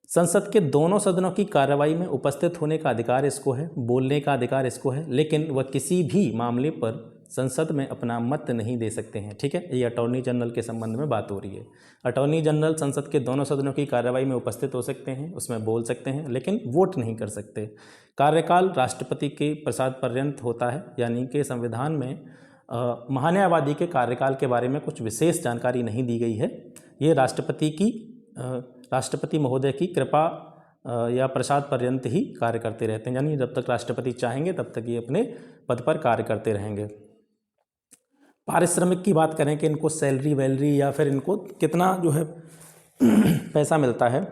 S1: संसद के दोनों सदनों की कार्रवाई में उपस्थित होने का अधिकार इसको है, बोलने का अधिकार इसको है, लेकिन वह किसी भी मामले पर संसद में अपना मत नहीं दे सकते हैं। ठीक है, ये अटॉर्नी जनरल के संबंध में बात हो रही है। अटॉर्नी जनरल संसद के दोनों सदनों की कार्रवाई में उपस्थित हो सकते हैं, उसमें बोल सकते हैं, लेकिन वोट नहीं कर सकते। कार्यकाल राष्ट्रपति के प्रसाद पर्यंत होता है, यानी कि संविधान में महान्यायवादी के कार्यकाल के बारे में कुछ विशेष जानकारी नहीं दी गई है। ये राष्ट्रपति महोदय की कृपा या प्रसाद पर्यंत ही कार्य करते रहते हैं, यानी जब तक राष्ट्रपति चाहेंगे तब तक ये अपने पद पर कार्य करते रहेंगे। पारिश्रमिक की बात करें कि इनको सैलरी वैलरी या फिर इनको कितना जो है पैसा मिलता है,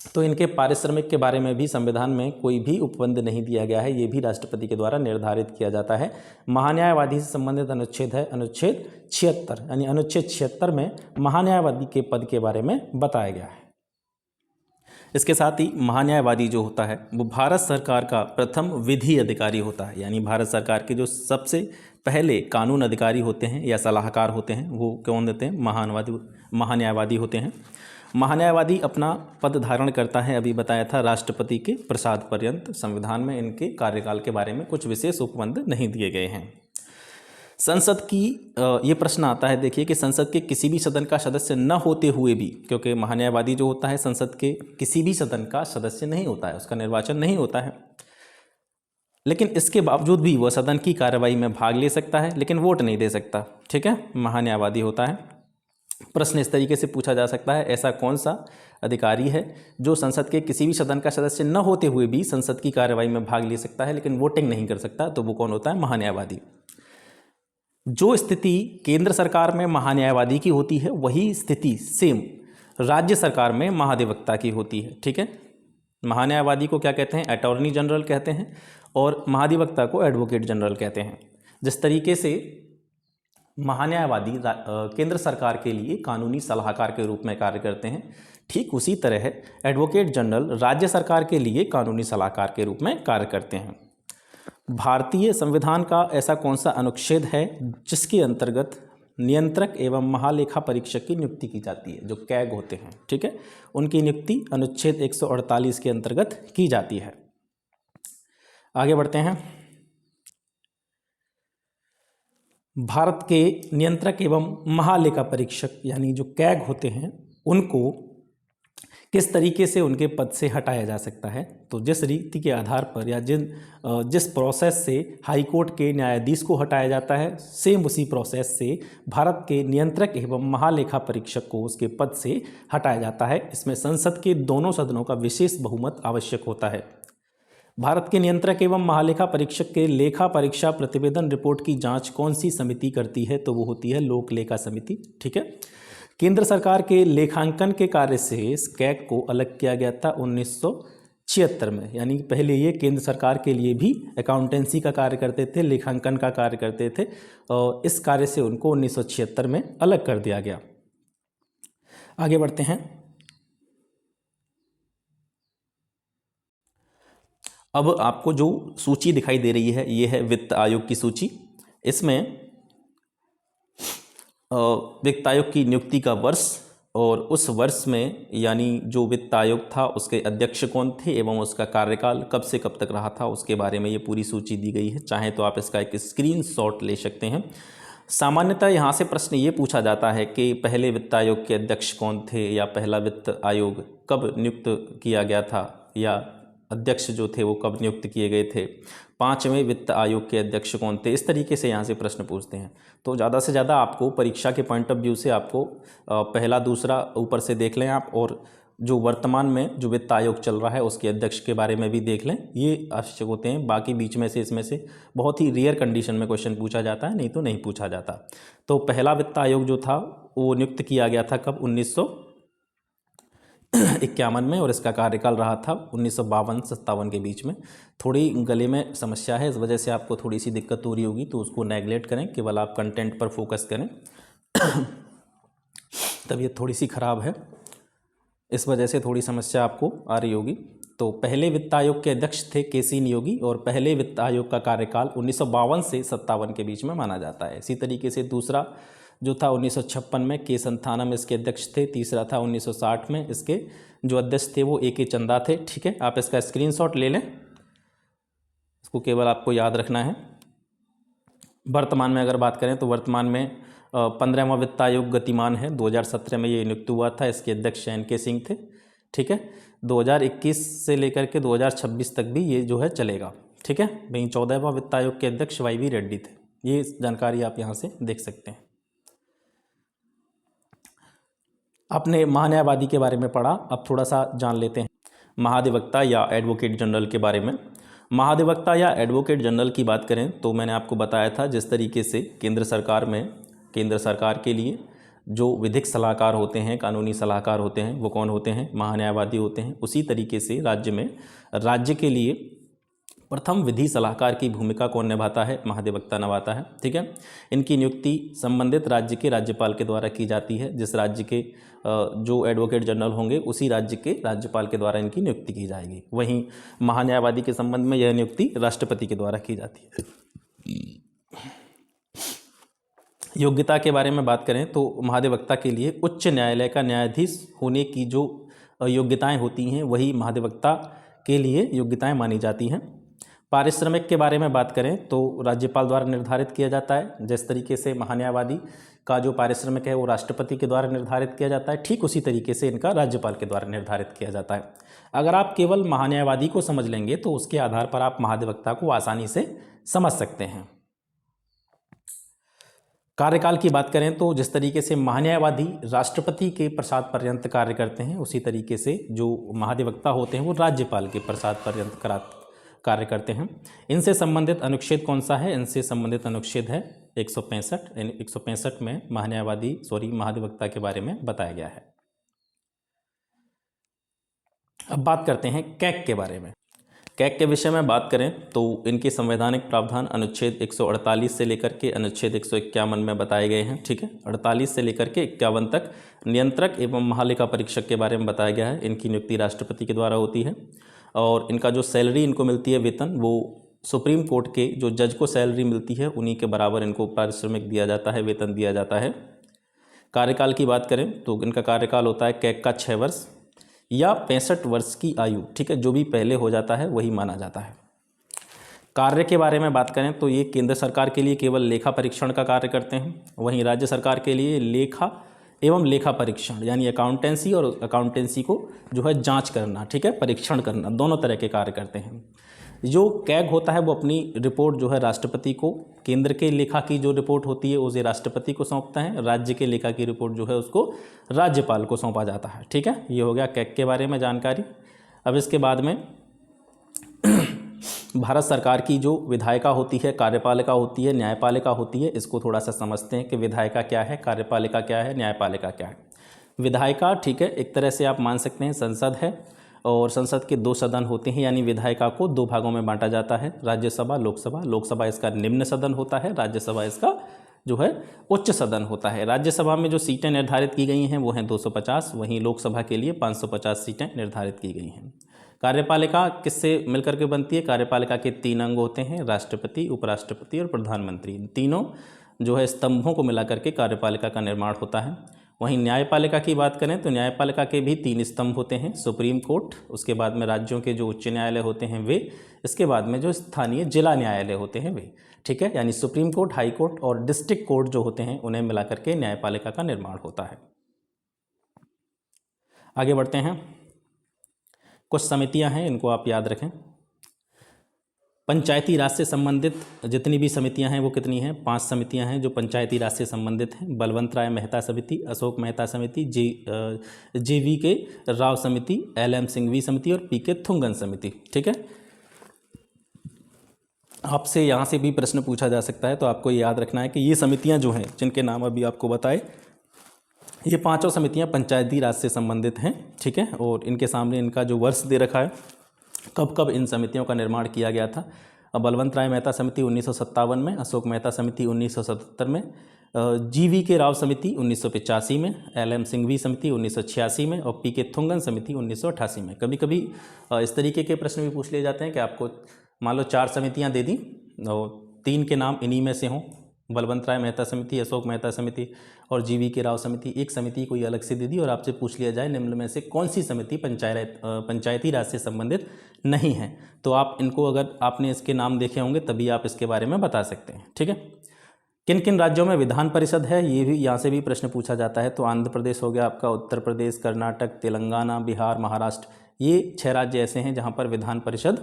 S1: तो इनके पारिश्रमिक के बारे में भी संविधान में कोई भी उपबंध नहीं दिया गया है। ये भी राष्ट्रपति के द्वारा निर्धारित किया जाता है। महान्यायवादी से संबंधित अनुच्छेद है अनुच्छेद 76, यानी अनुच्छेद 76 में महान्यायवादी के पद के बारे में बताया गया है। इसके साथ ही महान्यायवादी जो होता है वो भारत सरकार का प्रथम विधि अधिकारी होता है, यानी भारत सरकार के जो सबसे पहले कानून अधिकारी होते हैं या सलाहकार होते हैं वो कौन देते हैं? महान्यायवादी होते हैं। महान्यायवादी अपना पद धारण करता है, अभी बताया था, राष्ट्रपति के प्रसाद पर्यंत। संविधान में इनके कार्यकाल के बारे में कुछ विशेष उपबंध नहीं दिए गए हैं। संसद की ये प्रश्न आता है, देखिए कि संसद के किसी भी सदन का सदस्य न होते हुए भी, क्योंकि महान्यायवादी जो होता है संसद के किसी भी सदन का सदस्य नहीं होता है, उसका निर्वाचन नहीं होता है, लेकिन इसके बावजूद भी वह सदन की कार्रवाई में भाग ले सकता है, लेकिन वोट नहीं दे सकता। ठीक है, महान्यायवादी होता है। प्रश्न इस तरीके से पूछा जा सकता है, ऐसा कौन सा अधिकारी है जो संसद के किसी भी सदन का सदस्य न होते हुए भी संसद की कार्रवाई में भाग ले सकता है लेकिन वोटिंग नहीं कर सकता? तो वो कौन होता है? महान्यायवादी। जो स्थिति केंद्र सरकार में महान्यायवादी की होती है वही स्थिति सेम राज्य सरकार में महाधिवक्ता की होती है। ठीक है, महान्यायवादी को क्या कहते हैं? अटॉर्नी जनरल कहते हैं, और महाधिवक्ता को एडवोकेट जनरल कहते हैं। जिस तरीके से महान्यायवादी केंद्र सरकार के लिए कानूनी सलाहकार के रूप में कार्य करते हैं, ठीक उसी तरह एडवोकेट जनरल राज्य सरकार के लिए कानूनी सलाहकार के रूप में कार्य करते हैं। भारतीय संविधान का ऐसा कौन सा अनुच्छेद है जिसके अंतर्गत नियंत्रक एवं महालेखा परीक्षक की नियुक्ति की जाती है? जो कैग होते हैं, ठीक है, उनकी नियुक्ति अनुच्छेद 148 के अंतर्गत की जाती है। आगे बढ़ते हैं। भारत के नियंत्रक एवं महालेखा परीक्षक यानी जो कैग होते हैं उनको किस तरीके से उनके पद से हटाया जा सकता है? तो जिस रीति के आधार पर या जिस प्रोसेस से हाई कोर्ट के न्यायाधीश को हटाया जाता है, सेम उसी प्रोसेस से भारत के नियंत्रक एवं महालेखा परीक्षक को उसके पद से हटाया जाता है। इसमें संसद के दोनों सदनों का विशेष बहुमत आवश्यक होता है। भारत के नियंत्रक एवं महालेखा परीक्षक के लेखा परीक्षा प्रतिवेदन रिपोर्ट की जांच कौन सी समिति करती है? तो वो होती है लोक लेखा समिति। ठीक है, केंद्र सरकार के लेखांकन के कार्य से इस कैग को अलग किया गया था 1976 में, यानी पहले ये केंद्र सरकार के लिए भी अकाउंटेंसी का कार्य करते थे, लेखांकन का कार्य करते थे, और इस कार्य से उनको 1976 में अलग कर दिया गया। आगे बढ़ते हैं। अब आपको जो सूची दिखाई दे रही है ये है वित्त आयोग की सूची। इसमें वित्त आयोग की नियुक्ति का वर्ष और उस वर्ष में यानी जो वित्त आयोग था उसके अध्यक्ष कौन थे एवं उसका कार्यकाल कब से कब तक रहा था उसके बारे में ये पूरी सूची दी गई है। चाहे तो आप इसका एक स्क्रीनशॉट ले सकते हैं। सामान्यतः यहाँ से प्रश्न ये पूछा जाता है कि पहले वित्त आयोग के अध्यक्ष कौन थे, या पहला वित्त आयोग कब नियुक्त किया गया था, या अध्यक्ष जो थे वो कब नियुक्त किए गए थे, पांचवें वित्त आयोग के अध्यक्ष कौन थे। इस तरीके से यहाँ से प्रश्न पूछते हैं। तो ज़्यादा से ज़्यादा आपको परीक्षा के पॉइंट ऑफ व्यू से आपको पहला दूसरा ऊपर से देख लें आप, और जो वर्तमान में जो वित्त आयोग चल रहा है उसके अध्यक्ष के बारे में भी देख लें, ये आवश्यक होते हैं। बाकी बीच में से इसमें से बहुत ही रेयर कंडीशन में क्वेश्चन पूछा जाता है, नहीं तो नहीं पूछा जाता। तो पहला वित्त आयोग जो था वो नियुक्त किया गया था कब? 1951 में, और इसका कार्यकाल रहा था 1952-57 के बीच में। थोड़ी गले में समस्या है, इस वजह से आपको थोड़ी सी दिक्कत हो रही होगी, तो उसको नेगलेक्ट करें, केवल आप कंटेंट पर फोकस करें। तबीयत थोड़ी सी ख़राब है, इस वजह से थोड़ी समस्या आपको आ रही होगी। तो पहले वित्त आयोग के अध्यक्ष थे के.सी. नियोगी, और पहले वित्त आयोग का कार्यकाल 1952 से 57 के बीच में माना जाता है। इसी तरीके से दूसरा जो था 1956 में के संथानम इसके अध्यक्ष थे। तीसरा था 1960 में, इसके जो अध्यक्ष थे वो ए.के. चंदा थे। ठीक है, आप इसका स्क्रीनशॉट ले लें, इसको केवल आपको याद रखना है। वर्तमान में अगर बात करें तो वर्तमान में 15वां वित्त आयोग गतिमान है। 2017 में ये नियुक्त हुआ था, इसके अध्यक्ष एन.के. सिंह थे। ठीक है, 2021 से लेकर के 2026 तक भी ये जो है चलेगा। ठीक है, वहीं 14वां वित्त आयोग के अध्यक्ष वाई.वी. रेड्डी थे। ये जानकारी आप यहाँ से देख सकते हैं। आपने महान्यायवादी के बारे में पढ़ा, अब थोड़ा सा जान लेते हैं महाधिवक्ता या एडवोकेट जनरल के बारे में। महाधिवक्ता या एडवोकेट जनरल की बात करें तो मैंने आपको बताया था, जिस तरीके से केंद्र सरकार में केंद्र सरकार के लिए जो विधिक सलाहकार होते हैं, कानूनी सलाहकार होते हैं, वो कौन होते हैं? महान्यायवादी होते हैं। उसी तरीके से राज्य में राज्य के लिए प्रथम विधि सलाहकार की भूमिका कौन निभाता है? महाधिवक्ता निभाता है। ठीक है, इनकी नियुक्ति संबंधित राज्य के राज्यपाल के द्वारा की जाती है। जिस राज्य के जो एडवोकेट जनरल होंगे उसी राज्य के राज्यपाल के द्वारा इनकी नियुक्ति की जाएगी। वहीं महान्यायवादी के संबंध में यह नियुक्ति राष्ट्रपति के द्वारा की जाती है। योग्यता के बारे में बात करें तो महाधिवक्ता के लिए उच्च न्यायालय का न्यायाधीश होने की जो योग्यताएं होती हैं वही महाधिवक्ता के लिए योग्यताएं मानी जाती हैं। पारिश्रमिक के बारे में बात करें तो राज्यपाल द्वारा निर्धारित किया जाता है। जिस तरीके से महान्यायवादी का जो पारिश्रमिक है वो राष्ट्रपति के द्वारा निर्धारित किया जाता है, ठीक उसी तरीके से इनका राज्यपाल के द्वारा निर्धारित किया जाता है। अगर आप केवल महान्यायवादी को समझ लेंगे तो उसके आधार पर आप महाधिवक्ता को आसानी से समझ सकते हैं। कार्यकाल की बात करें तो जिस तरीके से महान्यायवादी राष्ट्रपति के प्रसाद पर्यंत कार्य करते हैं, उसी तरीके से जो महाधिवक्ता होते हैं वो राज्यपाल के प्रसाद पर्यंत कार्य करते हैं। इनसे संबंधित अनुच्छेद कौन सा है? इनसे संबंधित अनुच्छेद है 165। 165 में महाधिवक्ता के बारे में बताया गया है। अब बात करते हैं कैग के बारे में। कैग के विषय में बात करें तो इनके संवैधानिक प्रावधान अनुच्छेद 148 से लेकर के अनुच्छेद 151 में बताए गए हैं। ठीक है, 48 से लेकर के 51 तक नियंत्रक एवं महालेखा परीक्षक के बारे में बताया गया है। इनकी नियुक्ति राष्ट्रपति के द्वारा होती है, और इनका जो सैलरी इनको मिलती है, वेतन, वो सुप्रीम कोर्ट के जो जज को सैलरी मिलती है उन्हीं के बराबर इनको पारिश्रमिक दिया जाता है, वेतन दिया जाता है। कार्यकाल की बात करें तो इनका कार्यकाल होता है कैग का 6 वर्ष या 65 वर्ष की आयु। ठीक है, जो भी पहले हो जाता है वही माना जाता है। कार्य के बारे में बात करें तो ये केंद्र सरकार के लिए केवल लेखा परीक्षण का कार्य करते हैं, वहीं राज्य सरकार के लिए लेखा एवं लेखा परीक्षण यानी अकाउंटेंसी और अकाउंटेंसी को जो है जांच करना, ठीक है, परीक्षण करना, दोनों तरह के कार्य करते हैं। जो कैग होता है वो अपनी रिपोर्ट जो है राष्ट्रपति को, केंद्र के लेखा की जो रिपोर्ट होती है उसे राष्ट्रपति को सौंपता है, राज्य के लेखा की रिपोर्ट जो है उसको राज्यपाल को सौंपा जाता है। ठीक है, ये हो गया कैग के बारे में जानकारी। अब इसके बाद में भारत सरकार की जो विधायिका होती है, कार्यपालिका होती है, न्यायपालिका होती है, इसको थोड़ा सा समझते हैं कि विधायिका क्या है, कार्यपालिका क्या है, न्यायपालिका क्या है। विधायिका, ठीक है, एक तरह से आप मान सकते हैं संसद है, और संसद के 2 सदन होते हैं, यानी विधायिका को 2 भागों में बांटा जाता है, राज्यसभा, लोकसभा। लोकसभा इसका निम्न सदन होता है, राज्यसभा इसका जो है उच्च सदन होता है। राज्यसभा में जो सीटें निर्धारित की गई हैं वो हैं 250, वहीं लोकसभा के लिए 550 सीटें निर्धारित की गई हैं। कार्यपालिका किससे मिलकर के बनती है? कार्यपालिका के 3 अंग होते हैं, राष्ट्रपति, उपराष्ट्रपति और प्रधानमंत्री। तीनों जो है स्तंभों को मिलाकर के कार्यपालिका का निर्माण होता है। वहीं न्यायपालिका की बात करें तो न्यायपालिका के भी 3 स्तंभ होते हैं, सुप्रीम कोर्ट, उसके बाद में राज्यों के जो उच्च न्यायालय होते हैं वे, इसके बाद में जो स्थानीय जिला न्यायालय होते हैं वे। ठीक है, यानी सुप्रीम कोर्ट, हाई कोर्ट और डिस्ट्रिक्ट कोर्ट जो होते हैं उन्हें मिलाकर के न्यायपालिका का निर्माण होता है। आगे बढ़ते हैं। कुछ समितियां हैं, इनको आप याद रखें। पंचायती राज से संबंधित जितनी भी समितियां हैं वो कितनी हैं? 5 समितियां हैं जो पंचायती राज से संबंधित हैं। बलवंत राय मेहता समिति, अशोक मेहता समिति, JV के राव समिति, LM सिंघवी समिति और PK थुंगन समिति। ठीक है, आपसे यहाँ से भी प्रश्न पूछा जा सकता है, तो आपको याद रखना है कि ये समितियाँ जो हैं जिनके नाम अभी आपको बताए ये पांचों समितियां पंचायती राज से संबंधित हैं, ठीक है। और इनके सामने इनका जो वर्ष दे रखा है, कब कब इन समितियों का निर्माण किया गया था। बलवंत राय मेहता समिति 1957 में, अशोक मेहता समिति 1977 में, GV राव समिति 1985 में, LM सिंघवी समिति 1986 में और PK थुंगन समिति 1988 में। कभी कभी इस तरीके के प्रश्न भी पूछ लिए जाते हैं कि आपको मान लो 4 समितियां दे दी और 3 के नाम इन्हीं में से हों, बलवंत राय मेहता समिति, अशोक मेहता समिति और GV राव समिति। एक समिति कोई अलग से दे दी और आपसे पूछ लिया जाए निम्न में से कौन सी समिति पंचायती राज से संबंधित नहीं है, तो आप इनको, अगर आपने इसके नाम देखे होंगे तभी आप इसके बारे में बता सकते हैं, ठीक है। किन किन राज्यों में विधान परिषद है, ये भी यहाँ से भी प्रश्न पूछा जाता है। तो आंध्र प्रदेश हो गया आपका, उत्तर प्रदेश, कर्नाटक, तेलंगाना, बिहार, महाराष्ट्र, ये 6 राज्य ऐसे हैं जहाँ पर विधान परिषद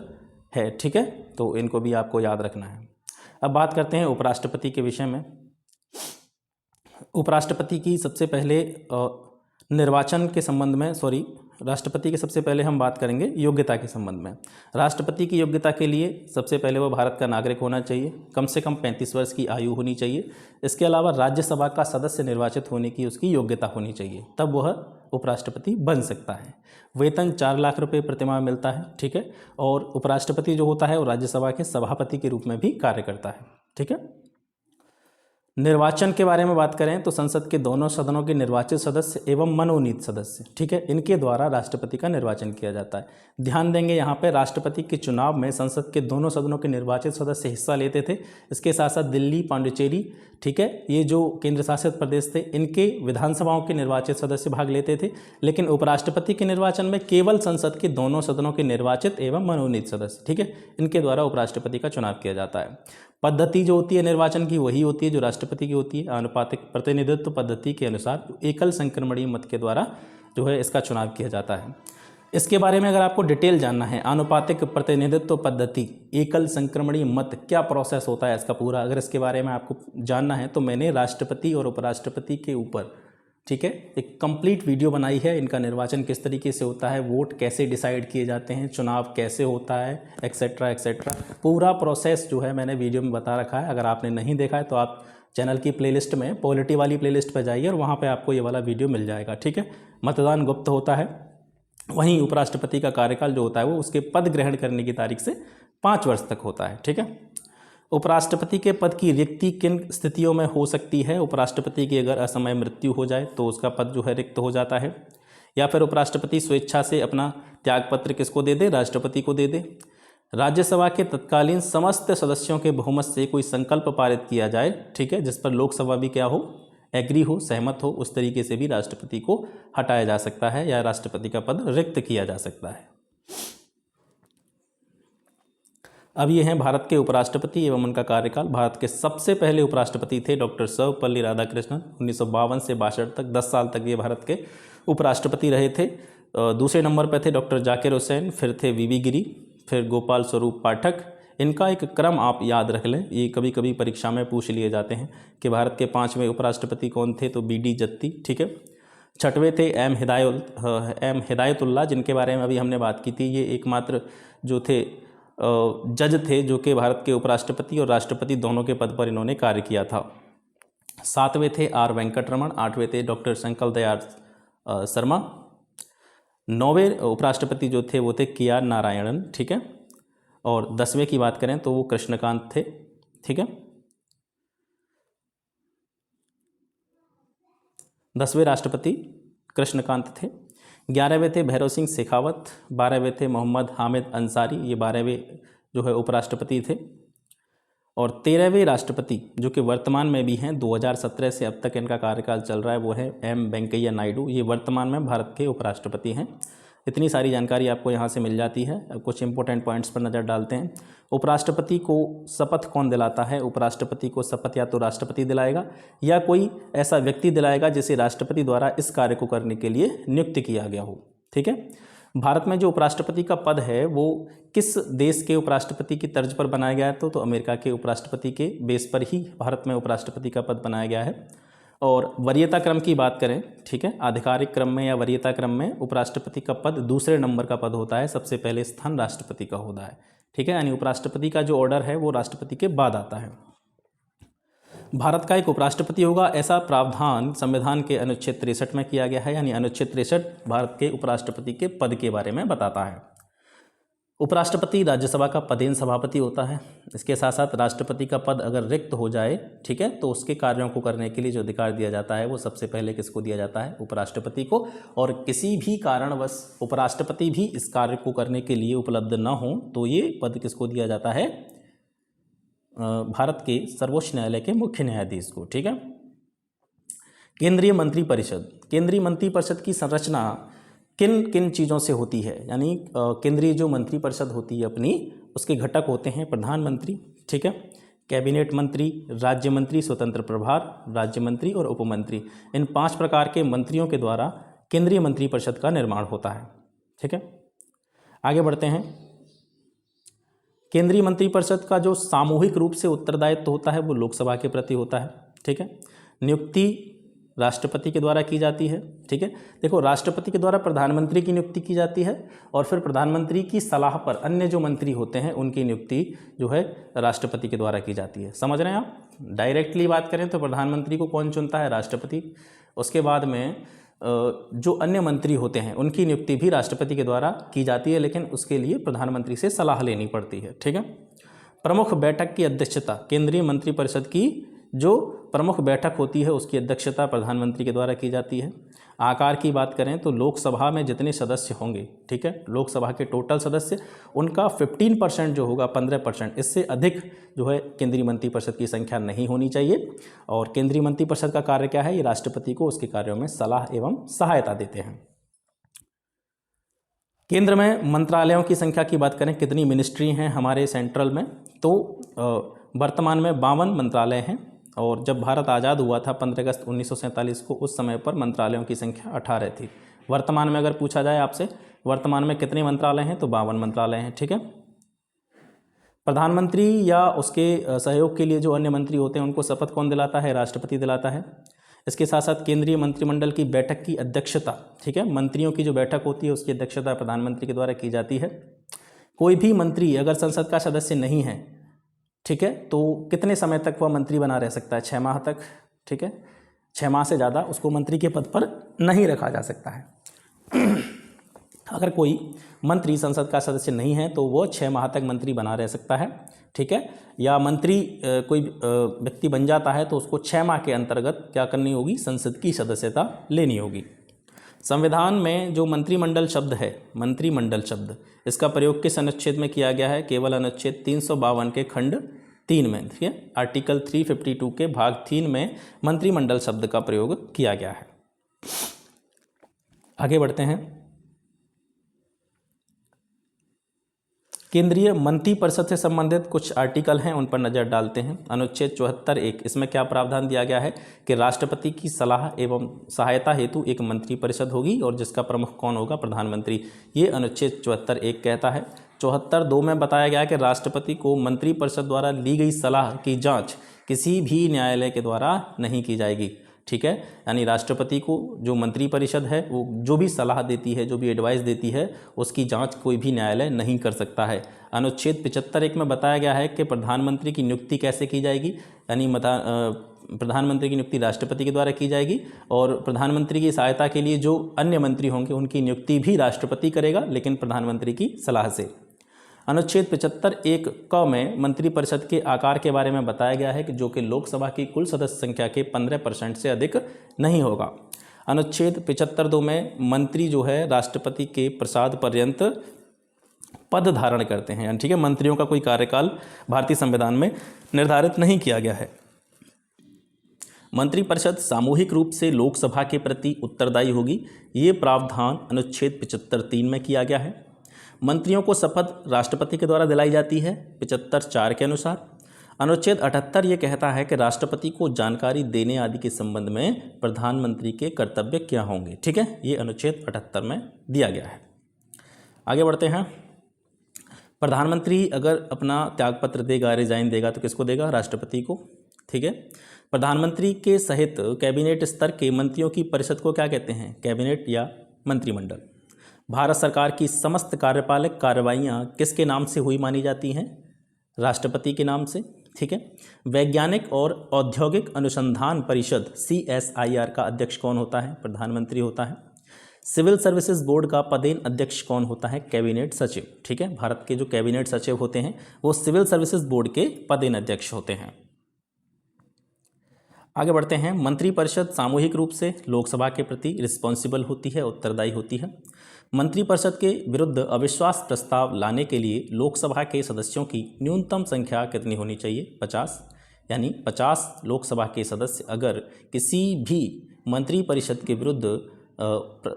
S1: है, ठीक है। तो इनको भी आपको याद रखना है। अब बात करते हैं उपराष्ट्रपति के विषय में। उपराष्ट्रपति की सबसे पहले निर्वाचन के संबंध में, राष्ट्रपति के सबसे पहले हम बात करेंगे योग्यता के संबंध में। राष्ट्रपति की योग्यता के लिए सबसे पहले वह भारत का नागरिक होना चाहिए, कम से कम 35 वर्ष की आयु होनी चाहिए। इसके अलावा राज्यसभा का सदस्य निर्वाचित होने की उसकी योग्यता होनी चाहिए, तब वह उपराष्ट्रपति बन सकता है। वेतन 4 लाख रुपये प्रतिमाह मिलता है, ठीक है। और उपराष्ट्रपति जो होता है वो राज्यसभा के सभापति के रूप में भी कार्य करता है, ठीक है। निर्वाचन के बारे में बात करें तो संसद के दोनों सदनों के निर्वाचित सदस्य एवं मनोनीत सदस्य, ठीक है, इनके द्वारा राष्ट्रपति का निर्वाचन किया जाता है। ध्यान देंगे यहाँ पे राष्ट्रपति के चुनाव में संसद के दोनों सदनों के निर्वाचित सदस्य हिस्सा लेते थे। इसके साथ साथ दिल्ली, पांडिचेरी, ठीक है, ये जो केंद्र शासित प्रदेश थे, इनके विधानसभाओं के निर्वाचित सदस्य भाग लेते थे। लेकिन उपराष्ट्रपति के निर्वाचन में केवल संसद के दोनों सदनों के निर्वाचित एवं मनोनीत सदस्य, ठीक है, इनके द्वारा उपराष्ट्रपति का चुनाव किया जाता है। पद्धति जो होती है निर्वाचन की वही होती है जो राष्ट्रपति की होती है। आनुपातिक प्रतिनिधित्व पद्धति के अनुसार एकल संक्रमणीय मत के द्वारा जो है इसका चुनाव किया जाता है। इसके बारे में अगर आपको डिटेल जानना है, आनुपातिक प्रतिनिधित्व पद्धति, एकल संक्रमणीय मत, क्या प्रोसेस होता है इसका पूरा, अगर इसके बारे में आपको जानना है तो मैंने राष्ट्रपति और उपराष्ट्रपति के ऊपर, ठीक है, एक कंप्लीट वीडियो बनाई है। इनका निर्वाचन किस तरीके से होता है, वोट कैसे डिसाइड किए जाते हैं, चुनाव कैसे होता है, एक्सेट्रा एक्सेट्रा, पूरा प्रोसेस जो है मैंने वीडियो में बता रखा है। अगर आपने नहीं देखा है तो आप चैनल की प्लेलिस्ट में पॉलिटी वाली प्लेलिस्ट पर जाइए और वहाँ पे आपको ये वाला वीडियो मिल जाएगा, ठीक है। मतदान गुप्त होता है। वहीं उपराष्ट्रपति का कार्यकाल जो होता है वो उसके पद ग्रहण करने की तारीख से 5 वर्ष तक होता है, ठीक है। उपराष्ट्रपति के पद की रिक्ति किन स्थितियों में हो सकती है, उपराष्ट्रपति की अगर असमय मृत्यु हो जाए तो उसका पद जो है रिक्त हो जाता है, या फिर उपराष्ट्रपति स्वेच्छा से अपना त्यागपत्र किसको दे दे, राष्ट्रपति को दे दे। राज्यसभा के तत्कालीन समस्त सदस्यों के बहुमत से कोई संकल्प पारित किया जाए, ठीक है, जिस पर लोकसभा भी क्या हो, एग्री हो, सहमत हो, उस तरीके से भी राष्ट्रपति को हटाया जा सकता है या राष्ट्रपति का पद रिक्त किया जा सकता है। अब ये हैं भारत के उपराष्ट्रपति एवं उनका कार्यकाल। भारत के सबसे पहले उपराष्ट्रपति थे डॉक्टर सर्वपल्ली राधाकृष्णन, 1952 से 62 तक, 10 साल तक ये भारत के उपराष्ट्रपति रहे थे। दूसरे नंबर पर थे डॉक्टर जाकिर हुसैन, फिर थे वीवी गिरी, फिर गोपाल स्वरूप पाठक। इनका एक क्रम आप याद रख लें, ये कभी कभी परीक्षा में पूछ लिए जाते हैं कि भारत के 5वें उपराष्ट्रपति कौन थे, तो BD जत्ती, ठीक है। 6वें थे एम हिदायतुल्लाह, जिनके बारे में अभी हमने बात की थी। ये एकमात्र जो थे जज थे जो कि भारत के उपराष्ट्रपति और राष्ट्रपति दोनों के पद पर इन्होंने कार्य किया था। 7वें थे R वेंकटरमण, 8वें थे डॉक्टर शंकर दयाल शर्मा। 9वें उपराष्ट्रपति जो थे वो थे KR नारायणन, ठीक है। और 10वें की बात करें तो वो कृष्णकांत थे, ठीक है। 10वें राष्ट्रपति कृष्णकांत थे। 11वें थे भैरव सिंह शेखावत, 12वें थे मोहम्मद हामिद अंसारी, ये 12वें जो है उपराष्ट्रपति थे। और 13वें राष्ट्रपति जो कि वर्तमान में भी हैं, 2017 से अब तक इनका कार्यकाल चल रहा है, वो है M वेंकैया नायडू। ये वर्तमान में भारत के उपराष्ट्रपति हैं। इतनी सारी जानकारी आपको यहाँ से मिल जाती है। अब कुछ इंपॉर्टेंट पॉइंट्स पर नज़र डालते हैं। उपराष्ट्रपति को शपथ कौन दिलाता है, उपराष्ट्रपति को शपथ या तो राष्ट्रपति दिलाएगा या कोई ऐसा व्यक्ति दिलाएगा जिसे राष्ट्रपति द्वारा इस कार्य को करने के लिए नियुक्त किया गया हो, ठीक है। भारत में जो उपराष्ट्रपति का पद है वो किस देश के उपराष्ट्रपति की तर्ज पर बनाया गया है, तो अमेरिका के उपराष्ट्रपति के बेस पर ही भारत में उपराष्ट्रपति का पद बनाया गया है। और वरीयता क्रम की बात करें, ठीक है, आधिकारिक क्रम में या वरीयता क्रम में उपराष्ट्रपति का पद दूसरे नंबर का पद होता है, सबसे पहले स्थान राष्ट्रपति का होता है, ठीक है। यानी उपराष्ट्रपति का जो ऑर्डर है वो राष्ट्रपति के बाद आता है। भारत का एक उपराष्ट्रपति होगा, ऐसा प्रावधान संविधान के अनुच्छेद 63 में किया गया है। यानी अनुच्छेद 63 भारत के उपराष्ट्रपति के पद के बारे में बताता है। उपराष्ट्रपति राज्यसभा का पदेन सभापति होता है। इसके साथ साथ राष्ट्रपति का पद अगर रिक्त हो जाए, ठीक है, तो उसके कार्यों को करने के लिए जो अधिकार दिया जाता है वो सबसे पहले किसको दिया जाता है? उपराष्ट्रपति को। और किसी भी कारणवश उपराष्ट्रपति भी इस कार्य को करने के लिए उपलब्ध न हो तो ये पद किसको दिया जाता है? भारत के सर्वोच्च न्यायालय के मुख्य न्यायाधीश को। ठीक है। केंद्रीय मंत्रिपरिषद, केंद्रीय मंत्रिपरिषद की संरचना किन किन चीज़ों से होती है? यानी केंद्रीय जो मंत्रिपरिषद होती है अपनी, उसके घटक होते हैं प्रधानमंत्री, ठीक है, कैबिनेट मंत्री, राज्य मंत्री, स्वतंत्र प्रभार, राज्य मंत्री और उपमंत्री। इन 5 प्रकार के मंत्रियों के द्वारा केंद्रीय मंत्रिपरिषद का निर्माण होता है। ठीक है, आगे बढ़ते हैं। केंद्रीय मंत्रिपरिषद का जो सामूहिक रूप से उत्तरदायित्व होता है वो लोकसभा के प्रति होता है। ठीक है, नियुक्ति राष्ट्रपति के द्वारा की जाती है। ठीक है, देखो राष्ट्रपति के द्वारा प्रधानमंत्री की नियुक्ति की जाती है और फिर प्रधानमंत्री की सलाह पर अन्य जो मंत्री होते हैं उनकी नियुक्ति जो है राष्ट्रपति के द्वारा की जाती है। समझ रहे हैं आप? डायरेक्टली बात करें तो प्रधानमंत्री को कौन चुनता है? राष्ट्रपति। उसके बाद में जो अन्य मंत्री होते हैं उनकी नियुक्ति भी राष्ट्रपति के द्वारा की जाती है, लेकिन उसके लिए प्रधानमंत्री से सलाह लेनी पड़ती है। ठीक है, प्रमुख बैठक की अध्यक्षता, केंद्रीय मंत्रिपरिषद की जो प्रमुख बैठक होती है उसकी अध्यक्षता प्रधानमंत्री के द्वारा की जाती है। आकार की बात करें तो लोकसभा में जितने सदस्य होंगे, ठीक है, लोकसभा के टोटल सदस्य, उनका 15% जो होगा 15%, इससे अधिक जो है केंद्रीय मंत्रिपरिषद की संख्या नहीं होनी चाहिए। और केंद्रीय मंत्रिपरिषद का कार्य क्या है? ये राष्ट्रपति को उसके कार्यों में सलाह एवं सहायता देते हैं। केंद्र में मंत्रालयों की संख्या की बात करें, कितनी मिनिस्ट्री हैं हमारे सेंट्रल में, तो वर्तमान में 52 मंत्रालय हैं। और जब भारत आज़ाद हुआ था 15 अगस्त 1947 को, उस समय पर मंत्रालयों की संख्या 18 थी। वर्तमान में अगर पूछा जाए आपसे वर्तमान में कितने मंत्रालय हैं, तो 52 मंत्रालय हैं। ठीक है, प्रधानमंत्री या उसके सहयोग के लिए जो अन्य मंत्री होते हैं उनको शपथ कौन दिलाता है? राष्ट्रपति दिलाता है। इसके साथ साथ केंद्रीय मंत्रिमंडल की बैठक की अध्यक्षता, ठीक है, मंत्रियों की जो बैठक होती है उसकी अध्यक्षता प्रधानमंत्री के द्वारा की जाती है। कोई भी मंत्री अगर संसद का सदस्य नहीं है, ठीक है, तो कितने समय तक वह मंत्री बना रह सकता है? 6 माह तक। ठीक है, 6 माह से ज़्यादा उसको मंत्री के पद पर नहीं रखा जा सकता है। अगर कोई मंत्री संसद का सदस्य नहीं है तो वो 6 माह तक मंत्री बना रह सकता है। ठीक है, या मंत्री कोई व्यक्ति बन जाता है तो उसको 6 माह के अंतर्गत क्या करनी होगी? संसद की सदस्यता लेनी होगी। संविधान में जो मंत्रिमंडल शब्द है, मंत्रिमंडल शब्द, इसका प्रयोग किस अनुच्छेद में किया गया है? केवल अनुच्छेद 352 के खंड 3 में, ठीक है, आर्टिकल 352 के भाग 3 में मंत्रिमंडल शब्द का प्रयोग किया गया है। आगे बढ़ते हैं। केंद्रीय मंत्रिपरिषद से संबंधित कुछ आर्टिकल हैं, उन पर नज़र डालते हैं। अनुच्छेद 74(1), इसमें क्या प्रावधान दिया गया है कि राष्ट्रपति की सलाह एवं सहायता हेतु एक मंत्रिपरिषद होगी और जिसका प्रमुख कौन होगा? प्रधानमंत्री। ये अनुच्छेद 74(1) कहता है। 74(2) में बताया गया है कि राष्ट्रपति को मंत्रिपरिषद द्वारा ली गई सलाह की जाँच किसी भी न्यायालय के द्वारा नहीं की जाएगी। ठीक है, यानी राष्ट्रपति को जो मंत्रिपरिषद है वो जो भी सलाह देती है, जो भी एडवाइस देती है, उसकी जांच कोई भी न्यायालय नहीं कर सकता है। अनुच्छेद 75(1) में बताया गया है कि प्रधानमंत्री की नियुक्ति कैसे की जाएगी, यानी प्रधानमंत्री की नियुक्ति राष्ट्रपति के द्वारा की जाएगी और प्रधानमंत्री की सहायता के लिए जो अन्य मंत्री होंगे उनकी नियुक्ति भी राष्ट्रपति करेगा, लेकिन प्रधानमंत्री की सलाह से। अनुच्छेद 75(1) क में मंत्रिपरिषद के आकार के बारे में बताया गया है कि जो कि लोकसभा की कुल सदस्य संख्या के 15% से अधिक नहीं होगा। अनुच्छेद 75(2) में मंत्री जो है राष्ट्रपति के प्रसाद पर्यंत पद धारण करते हैं, ठीक है, मंत्रियों का कोई कार्यकाल भारतीय संविधान में निर्धारित नहीं किया गया है। मंत्रिपरिषद सामूहिक रूप से लोकसभा के प्रति उत्तरदायी होगी, ये प्रावधान अनुच्छेद 75(3) में किया गया है। मंत्रियों को शपथ राष्ट्रपति के द्वारा दिलाई जाती है 75(4) के अनुसार। अनुच्छेद 78 ये कहता है कि राष्ट्रपति को जानकारी देने आदि के संबंध में प्रधानमंत्री के कर्तव्य क्या होंगे। ठीक है, ये अनुच्छेद 78 में दिया गया है। आगे बढ़ते हैं। प्रधानमंत्री अगर अपना त्यागपत्र देगा, रिजाइन देगा, तो किसको देगा? राष्ट्रपति को। ठीक है, प्रधानमंत्री के सहित कैबिनेट स्तर के मंत्रियों की परिषद को क्या कहते हैं? कैबिनेट या मंत्रिमंडल। भारत सरकार की समस्त कार्यपालक कार्रवाइयाँ किसके नाम से हुई मानी जाती हैं? राष्ट्रपति के नाम से। ठीक है। वैज्ञानिक और औद्योगिक अनुसंधान परिषद CSIR का अध्यक्ष कौन होता है? प्रधानमंत्री होता है। सिविल सर्विसेज बोर्ड का पदेन अध्यक्ष कौन होता है? कैबिनेट सचिव, ठीक है। भारत के जो कैबिनेट सचिव होते हैं वो सिविल सर्विसेज बोर्ड के पदेन अध्यक्ष होते हैं। आगे बढ़ते हैं। मंत्रिपरिषद सामूहिक रूप से लोकसभा के प्रति रिस्पॉन्सिबल होती है, उत्तरदायी होती है। मंत्रिपरिषद के विरुद्ध अविश्वास प्रस्ताव लाने के लिए लोकसभा के सदस्यों की न्यूनतम संख्या कितनी होनी चाहिए? 50, यानी 50 लोकसभा के सदस्य अगर किसी भी मंत्रिपरिषद के विरुद्ध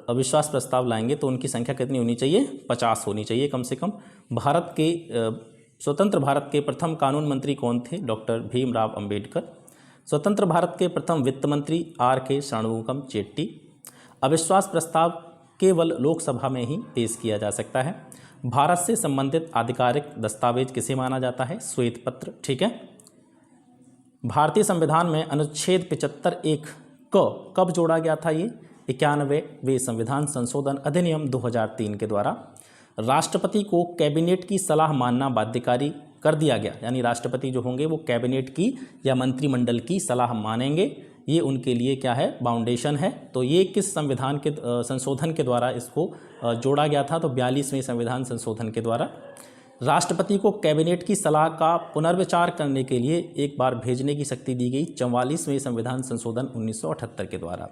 S1: अविश्वास प्रस्ताव लाएंगे तो उनकी संख्या कितनी होनी चाहिए? 50 होनी चाहिए कम से कम। भारत के स्वतंत्र भारत के प्रथम कानून मंत्री कौन थे? डॉक्टर भीमराव अंबेडकर। स्वतंत्र भारत के प्रथम वित्त मंत्री R.K. षणमुगम चेट्टी। अविश्वास प्रस्ताव केवल लोकसभा में ही पेश किया जा सकता है। भारत से संबंधित आधिकारिक दस्तावेज किसे माना जाता है? श्वेत पत्र, ठीक है। भारतीय संविधान में अनुच्छेद 75(1) को कब जोड़ा गया था? ये 91वें संविधान संशोधन अधिनियम 2003 के द्वारा। राष्ट्रपति को कैबिनेट की सलाह मानना बाध्यकारी कर दिया गया, यानी राष्ट्रपति जो होंगे वो कैबिनेट की या मंत्रिमंडल की सलाह मानेंगे, ये उनके लिए क्या है? बाउंडेशन है। तो ये किस संविधान के संशोधन के द्वारा इसको जोड़ा गया था? तो 42वें संविधान संशोधन के द्वारा। राष्ट्रपति को कैबिनेट की सलाह का पुनर्विचार करने के लिए एक बार भेजने की शक्ति दी गई 44वें संविधान संशोधन 1978 के द्वारा।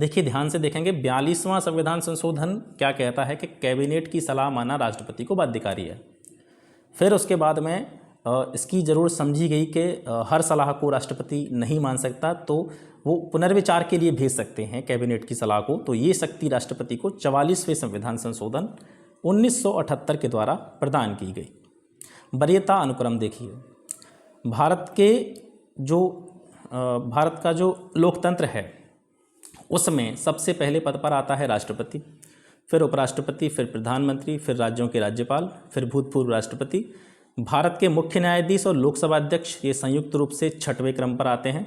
S1: देखिए ध्यान से देखेंगे, 42वां संविधान संशोधन क्या कहता है कि कैबिनेट की सलाह मानना राष्ट्रपति को बाध्यकारी है। फिर उसके बाद में इसकी ज़रूरत समझी गई कि हर सलाह को राष्ट्रपति नहीं मान सकता, तो वो पुनर्विचार के लिए भेज सकते हैं कैबिनेट की सलाह को। तो ये शक्ति राष्ट्रपति को 44वें संविधान संशोधन 1978 के द्वारा प्रदान की गई। वरीयता अनुक्रम देखिए, भारत का जो लोकतंत्र है उसमें सबसे पहले पद पर आता है राष्ट्रपति, फिर उपराष्ट्रपति, फिर प्रधानमंत्री, फिर राज्यों के राज्यपाल, फिर भूतपूर्व राष्ट्रपति। भारत के मुख्य न्यायाधीश और लोकसभा अध्यक्ष ये संयुक्त रूप से 6वें क्रम पर आते हैं।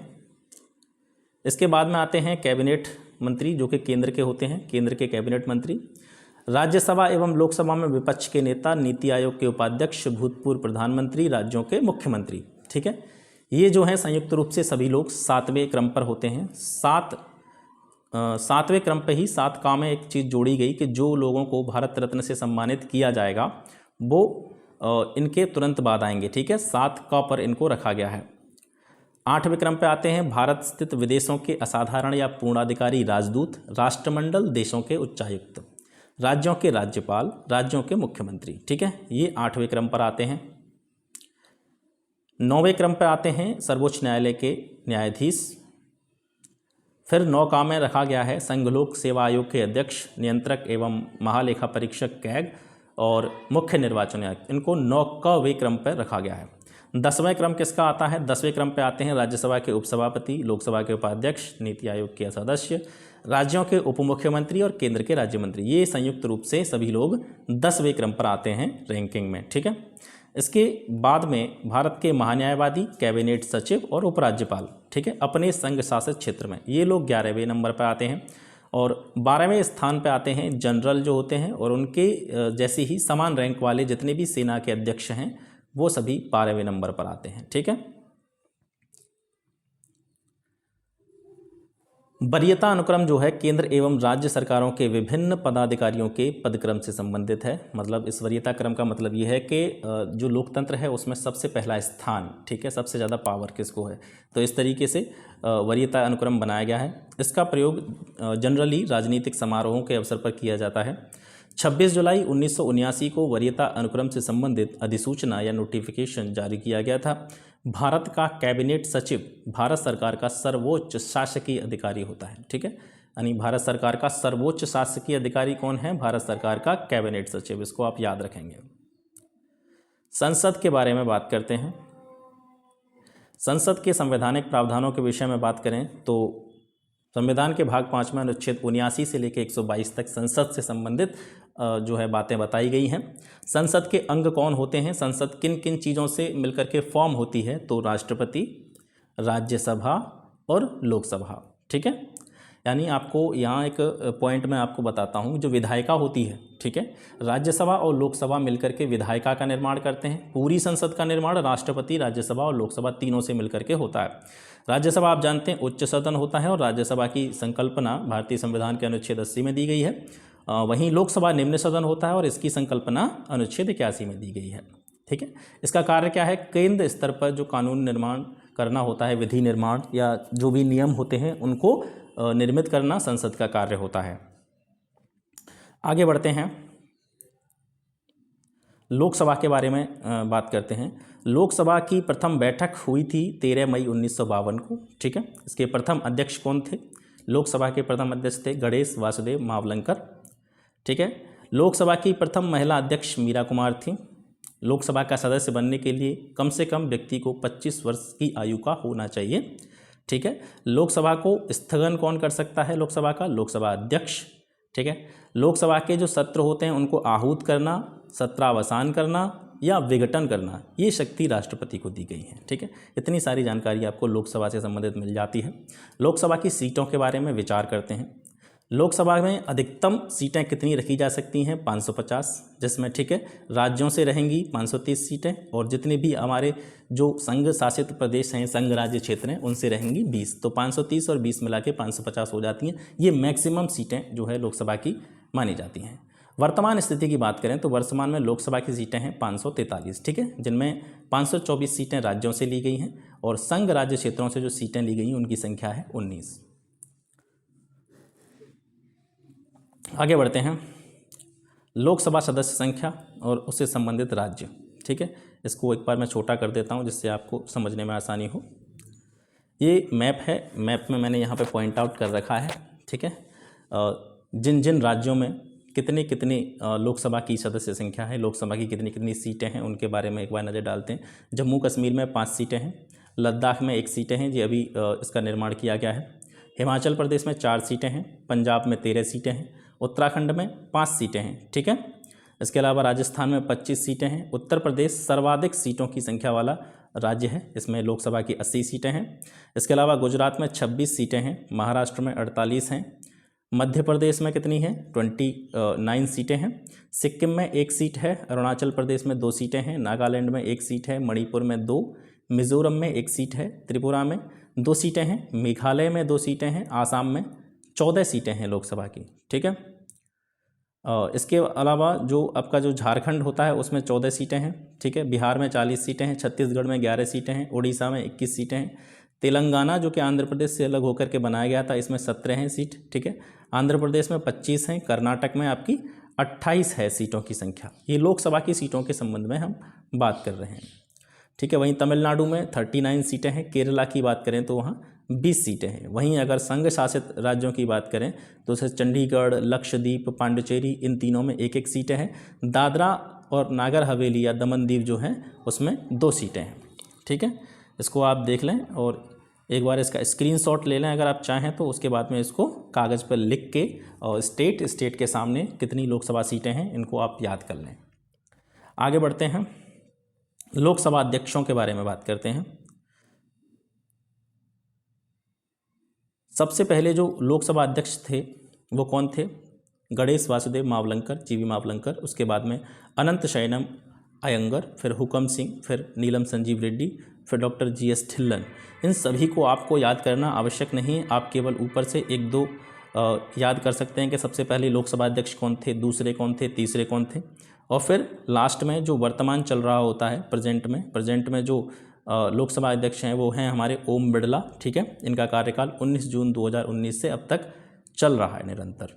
S1: इसके बाद में आते हैं कैबिनेट मंत्री जो कि केंद्र के होते हैं, केंद्र के कैबिनेट मंत्री। राज्यसभा एवं लोकसभा में विपक्ष के नेता, नीति आयोग के उपाध्यक्ष, भूतपूर्व प्रधानमंत्री, राज्यों के मुख्यमंत्री, ठीक है। ये जो है संयुक्त रूप से सभी लोग 7वें क्रम पर होते हैं। 7वें क्रम पे ही 7 का में एक चीज़ जोड़ी गई कि जो लोगों को भारत रत्न से सम्मानित किया जाएगा वो इनके तुरंत बाद आएंगे, ठीक है। 7 का पर इनको रखा गया है। 8वें क्रम पे आते हैं भारत स्थित विदेशों के असाधारण या पूर्णाधिकारी राजदूत, राष्ट्रमंडल, देशों के उच्चायुक्त, राज्यों के राज्यपाल, राज्यों के मुख्यमंत्री, ठीक है। ये 8वें क्रम पर आते हैं। 9वें क्रम पर आते हैं सर्वोच्च न्यायालय के न्यायाधीश। फिर 9 का में रखा गया है संघ लोक सेवा आयोग के अध्यक्ष, नियंत्रक एवं महालेखा परीक्षक कैग और मुख्य निर्वाचन आयुक्त। इनको 9वें क्रम पर रखा गया है। 10वें क्रम किसका आता है? 10वें क्रम पे आते हैं राज्यसभा के उपसभापति, लोकसभा के उपाध्यक्ष, नीति आयोग के सदस्य, राज्यों के उप मुख्यमंत्री और केंद्र के राज्य मंत्री। ये संयुक्त रूप से सभी लोग 10वें क्रम पर आते हैं रैंकिंग में, ठीक है। इसके बाद में भारत के महान्यायवादी, कैबिनेट सचिव और उपराज्यपाल, ठीक है, अपने संघ शासित क्षेत्र में, ये लोग 11वें नंबर पर आते हैं। और 12वें स्थान पर आते हैं जनरल जो होते हैं, और उनके जैसे ही समान रैंक वाले जितने भी सेना के अध्यक्ष हैं वो सभी 12वें नंबर पर आते हैं, ठीक है। वरीयता अनुक्रम जो है केंद्र एवं राज्य सरकारों के विभिन्न पदाधिकारियों के पदक्रम से संबंधित है। मतलब इस वरीयता क्रम का मतलब ये है कि जो लोकतंत्र है उसमें सबसे पहला स्थान, ठीक है, सबसे ज़्यादा पावर किसको है, तो इस तरीके से वरीयता अनुक्रम बनाया गया है। इसका प्रयोग जनरली राजनीतिक समारोहों के अवसर पर किया जाता है। 26 जुलाई 1979 को वरीयता अनुक्रम से संबंधित अधिसूचना या नोटिफिकेशन जारी किया गया था। भारत का कैबिनेट सचिव भारत सरकार का सर्वोच्च शासकीय अधिकारी होता है, ठीक है। यानी भारत सरकार का सर्वोच्च शासकीय अधिकारी कौन है? भारत सरकार का कैबिनेट सचिव। इसको आप याद रखेंगे। संसद के बारे में बात करते हैं। संसद के संवैधानिक प्रावधानों के विषय में बात करें तो संविधान के भाग 5 में अनुच्छेद 79 से लेकर 122 तक संसद से संबंधित जो है बातें बताई गई हैं। संसद के अंग कौन होते हैं? संसद किन किन चीज़ों से मिलकर के फॉर्म होती है? तो राष्ट्रपति, राज्यसभा और लोकसभा, ठीक है। यानी आपको यहाँ एक पॉइंट मैं आपको बताता हूँ, जो विधायिका होती है, ठीक ठीक है। राज्यसभा और लोकसभा मिलकर के विधायिका का निर्माण करते हैं। पूरी संसद का निर्माण राष्ट्रपति, राज्यसभा और लोकसभा तीनों से मिलकर के होता है। राज्यसभा आप जानते हैं उच्च सदन होता है और राज्यसभा की संकल्पना भारतीय संविधान के अनुच्छेद 80 में दी गई है। वहीं लोकसभा निम्न सदन होता है और इसकी संकल्पना अनुच्छेद 81 में दी गई है, ठीक है। इसका कार्य क्या है? केंद्र स्तर पर जो कानून निर्माण करना होता है, विधि निर्माण या जो भी नियम होते हैं उनको निर्मित करना संसद का कार्य होता है। आगे बढ़ते हैं, लोकसभा के बारे में बात करते हैं। लोकसभा की प्रथम बैठक हुई थी 13 मई 1952 को, ठीक है। इसके प्रथम अध्यक्ष कौन थे? लोकसभा के प्रथम अध्यक्ष थे गणेश वासुदेव मावलंकर, ठीक है। लोकसभा की प्रथम महिला अध्यक्ष मीरा कुमार थी। लोकसभा का सदस्य बनने के लिए कम से कम व्यक्ति को 25 वर्ष की आयु का होना चाहिए, ठीक है। लोकसभा को स्थगन कौन कर सकता है? लोकसभा का लोकसभा अध्यक्ष, ठीक है। लोकसभा के जो सत्र होते हैं उनको आहूत करना, सत्रावसान करना या विघटन करना, ये शक्ति राष्ट्रपति को दी गई है, ठीक है। इतनी सारी जानकारी आपको लोकसभा से संबंधित मिल जाती है। लोकसभा की सीटों के बारे में विचार करते हैं। लोकसभा में अधिकतम सीटें कितनी रखी जा सकती हैं? 550, जिसमें, ठीक है, राज्यों से रहेंगी 530 सीटें और जितने भी हमारे जो संघ शासित प्रदेश हैं, संघ राज्य क्षेत्र हैं, उनसे रहेंगी 20। तो 530 और 20 मिला के 550 हो जाती हैं। ये मैक्सिमम सीटें जो है लोकसभा की मानी जाती हैं। वर्तमान स्थिति की बात करें तो वर्तमान में लोकसभा की सीटें हैं 543, ठीक है, जिनमें 524 सीटें राज्यों से ली गई हैं और संघ राज्य क्षेत्रों से जो सीटें ली गई हैं उनकी संख्या है 19। आगे बढ़ते हैं, लोकसभा सदस्य संख्या और उससे संबंधित राज्य, ठीक है। इसको एक बार मैं छोटा कर देता हूं जिससे आपको समझने में आसानी हो। ये मैप है, मैप में मैंने यहाँ पे पॉइंट आउट कर रखा है, ठीक है। जिन जिन राज्यों में कितने कितने लोकसभा की सदस्य संख्या है, लोकसभा की कितनी कितनी सीटें हैं, उनके बारे में एक बार नज़र डालते हैं। जम्मू कश्मीर में 5 सीटें हैं, लद्दाख में 1 सीटें हैं, ये अभी इसका निर्माण किया गया है। हिमाचल प्रदेश में 4 सीटें हैं, पंजाब में 13 सीटें हैं, उत्तराखंड में 5 सीटें हैं, ठीक है। इसके अलावा राजस्थान में 25 सीटें हैं। उत्तर प्रदेश सर्वाधिक सीटों की संख्या वाला राज्य है, इसमें लोकसभा की 80 सीटें हैं। इसके अलावा गुजरात में 26 सीटें हैं, महाराष्ट्र में 48 हैं, मध्य प्रदेश में कितनी है? 29 सीटें हैं। सिक्किम में 1 सीट है, अरुणाचल प्रदेश में 2 सीटें हैं, नागालैंड में 1 सीट है, मणिपुर में 2, मिजोरम में 1 सीट है, त्रिपुरा में 2 सीटें हैं, मेघालय में 2 सीटें हैं, आसाम में 14 सीटें हैं लोकसभा की, ठीक है। इसके अलावा जो आपका जो झारखंड होता है उसमें 14 सीटें हैं, ठीक है। बिहार में 40 सीटें हैं, छत्तीसगढ़ में 11 सीटें हैं, उड़ीसा में 21 सीटें हैं, तेलंगाना जो कि आंध्र प्रदेश से अलग होकर के बनाया गया था इसमें 17 हैं सीट, ठीक है। आंध्र प्रदेश में 25 हैं, कर्नाटक में आपकी 28 है सीटों की संख्या। ये लोकसभा की सीटों के संबंध में हम बात कर रहे हैं, ठीक है। वहीं तमिलनाडु में 39 सीटें हैं, केरला की बात करें तो वहाँ 20 सीटें हैं। वहीं अगर संघ शासित राज्यों की बात करें तो उसे चंडीगढ़, लक्षद्वीप, पांडिचेरी, इन तीनों में 1-1 सीटें हैं। दादरा और नागर हवेली या दमन दीव जो हैं उसमें 2 सीटें हैं, ठीक है। इसको आप देख लें और एक बार इसका स्क्रीनशॉट ले लें अगर आप चाहें तो। उसके बाद में इसको कागज़ पर लिख के और स्टेट के सामने कितनी लोकसभा सीटें हैं इनको आप याद कर लें। आगे बढ़ते हैं, लोकसभा अध्यक्षों के बारे में बात करते हैं। सबसे पहले जो लोकसभा अध्यक्ष थे वो कौन थे? गणेश वासुदेव मावलंकर, जीवी मावलंकर। उसके बाद में अनंत शयनम अयंगर, फिर हुकम सिंह, फिर नीलम संजीव रेड्डी, फिर डॉक्टर GS ढिल्लन। इन सभी को आपको याद करना आवश्यक नहीं है, आप केवल ऊपर से 1-2 याद कर सकते हैं कि सबसे पहले लोकसभा अध्यक्ष कौन थे, दूसरे कौन थे, तीसरे कौन थे। और फिर लास्ट में जो वर्तमान चल रहा होता है प्रेजेंट में जो लोकसभा अध्यक्ष हैं वो हैं हमारे ओम बिरला, ठीक है। इनका कार्यकाल 19 जून 2019 से अब तक चल रहा है निरंतर।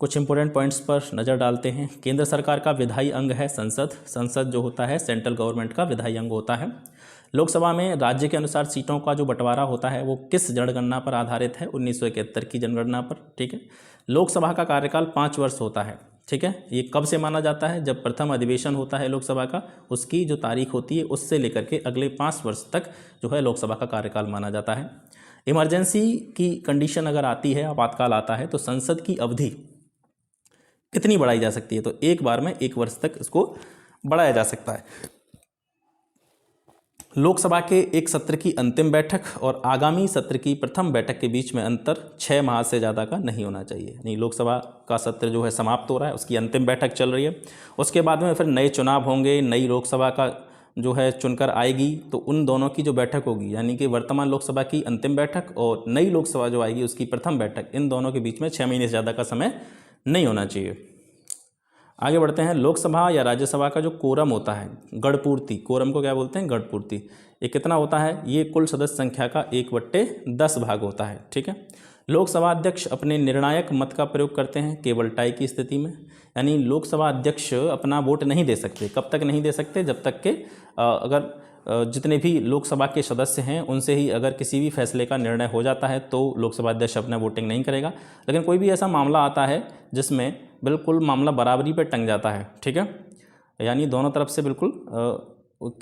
S1: कुछ इंपॉर्टेंट पॉइंट्स पर नज़र डालते हैं। केंद्र सरकार का विधायी अंग है संसद जो होता है सेंट्रल गवर्नमेंट का विधायी अंग होता है। लोकसभा में राज्य के अनुसार सीटों का जो बंटवारा होता है वो किस जनगणना पर आधारित है? 1971 की जनगणना पर, ठीक है। लोकसभा का कार्यकाल 5 वर्ष होता है, ठीक है। ये कब से माना जाता है? जब प्रथम अधिवेशन होता है लोकसभा का, उसकी जो तारीख होती है उससे लेकर के अगले 5 वर्ष तक जो है लोकसभा का कार्यकाल माना जाता है। इमरजेंसी की कंडीशन अगर आती है, आपातकाल आता है, तो संसद की अवधि कितनी बढ़ाई जा सकती है? तो एक बार में 1 वर्ष तक इसको बढ़ाया जा सकता है। लोकसभा के एक सत्र की अंतिम बैठक और आगामी सत्र की प्रथम बैठक के बीच में अंतर 6 माह से ज़्यादा का नहीं होना चाहिए। यानी लोकसभा का सत्र जो है समाप्त हो रहा है, उसकी अंतिम बैठक चल रही है, उसके बाद में फिर नए चुनाव होंगे, नई लोकसभा का जो है चुनकर आएगी, तो उन दोनों की जो बैठक होगी, यानी कि वर्तमान लोकसभा की अंतिम बैठक और नई लोकसभा जो आएगी उसकी प्रथम बैठक, इन दोनों के बीच में 6 महीने से ज़्यादा का समय नहीं होना चाहिए। आगे बढ़ते हैं। लोकसभा या राज्यसभा का जो कोरम होता है, गणपूर्ति, कोरम को क्या बोलते हैं? गणपूर्ति। ये कितना होता है? ये कुल सदस्य संख्या का 1/10 भाग होता है। ठीक है। लोकसभा अध्यक्ष अपने निर्णायक मत का प्रयोग करते हैं केवल टाई की स्थिति में। यानी लोकसभा अध्यक्ष अपना वोट नहीं दे सकते। कब तक नहीं दे सकते? जब तक के अगर जितने भी लोकसभा के सदस्य हैं उनसे ही अगर किसी भी फैसले का निर्णय हो जाता है तो लोकसभा अध्यक्ष अपना वोटिंग नहीं करेगा। लेकिन कोई भी ऐसा मामला आता है जिसमें बिल्कुल मामला बराबरी पर टंग जाता है, ठीक है, यानी दोनों तरफ से बिल्कुल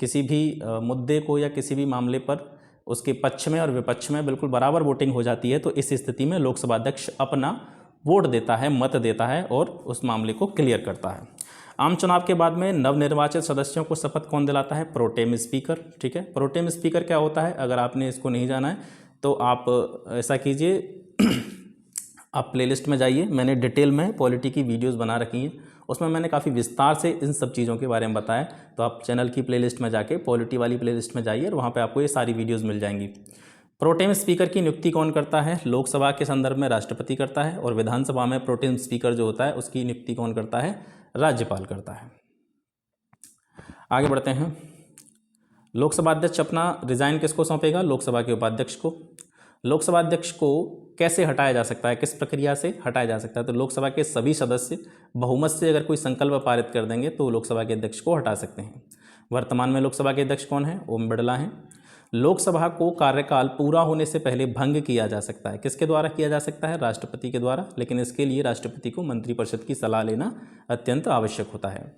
S1: किसी भी मुद्दे को या किसी भी मामले पर उसके पक्ष में और विपक्ष में बिल्कुल बराबर वोटिंग हो जाती है, तो इस स्थिति में लोकसभा अध्यक्ष अपना वोट देता है, मत देता है और उस मामले को क्लियर करता है। आम चुनाव के बाद में नवनिर्वाचित सदस्यों को शपथ कौन दिलाता है? Pro tem speaker. ठीक है। प्रोटेम स्पीकर क्या होता है? अगर आपने इसको नहीं जाना है तो आप ऐसा कीजिए, आप प्लेलिस्ट में जाइए, मैंने डिटेल में पॉलिटी की वीडियोस बना रखी हैं, उसमें मैंने काफ़ी विस्तार से इन सब चीज़ों के बारे में बताया। तो आप चैनल की प्लेलिस्ट में जाके पॉलिटी वाली प्लेलिस्ट में जाइए और वहाँ पे आपको ये सारी वीडियोस मिल जाएंगी। प्रोटेम स्पीकर की नियुक्ति कौन करता है? लोकसभा के संदर्भ में राष्ट्रपति करता है और विधानसभा में प्रोटेम स्पीकर जो होता है उसकी नियुक्ति कौन करता है? राज्यपाल करता है। आगे बढ़ते हैं। लोकसभा अध्यक्ष अपना रिजाइन किसको सौंपेगा? लोकसभा के उपाध्यक्ष को। लोकसभा अध्यक्ष को कैसे हटाया जा सकता है? किस प्रक्रिया से हटाया जा सकता है? तो लोकसभा के सभी सदस्य बहुमत से अगर कोई संकल्प पारित कर देंगे तो लोकसभा के अध्यक्ष को हटा सकते हैं। वर्तमान में लोकसभा के अध्यक्ष कौन है? ओम बिरला हैं। लोकसभा को कार्यकाल पूरा होने से पहले भंग किया जा सकता है। किसके द्वारा किया जा सकता है? राष्ट्रपति के द्वारा, लेकिन इसके लिए राष्ट्रपति को मंत्रिपरिषद की सलाह लेना अत्यंत आवश्यक होता है।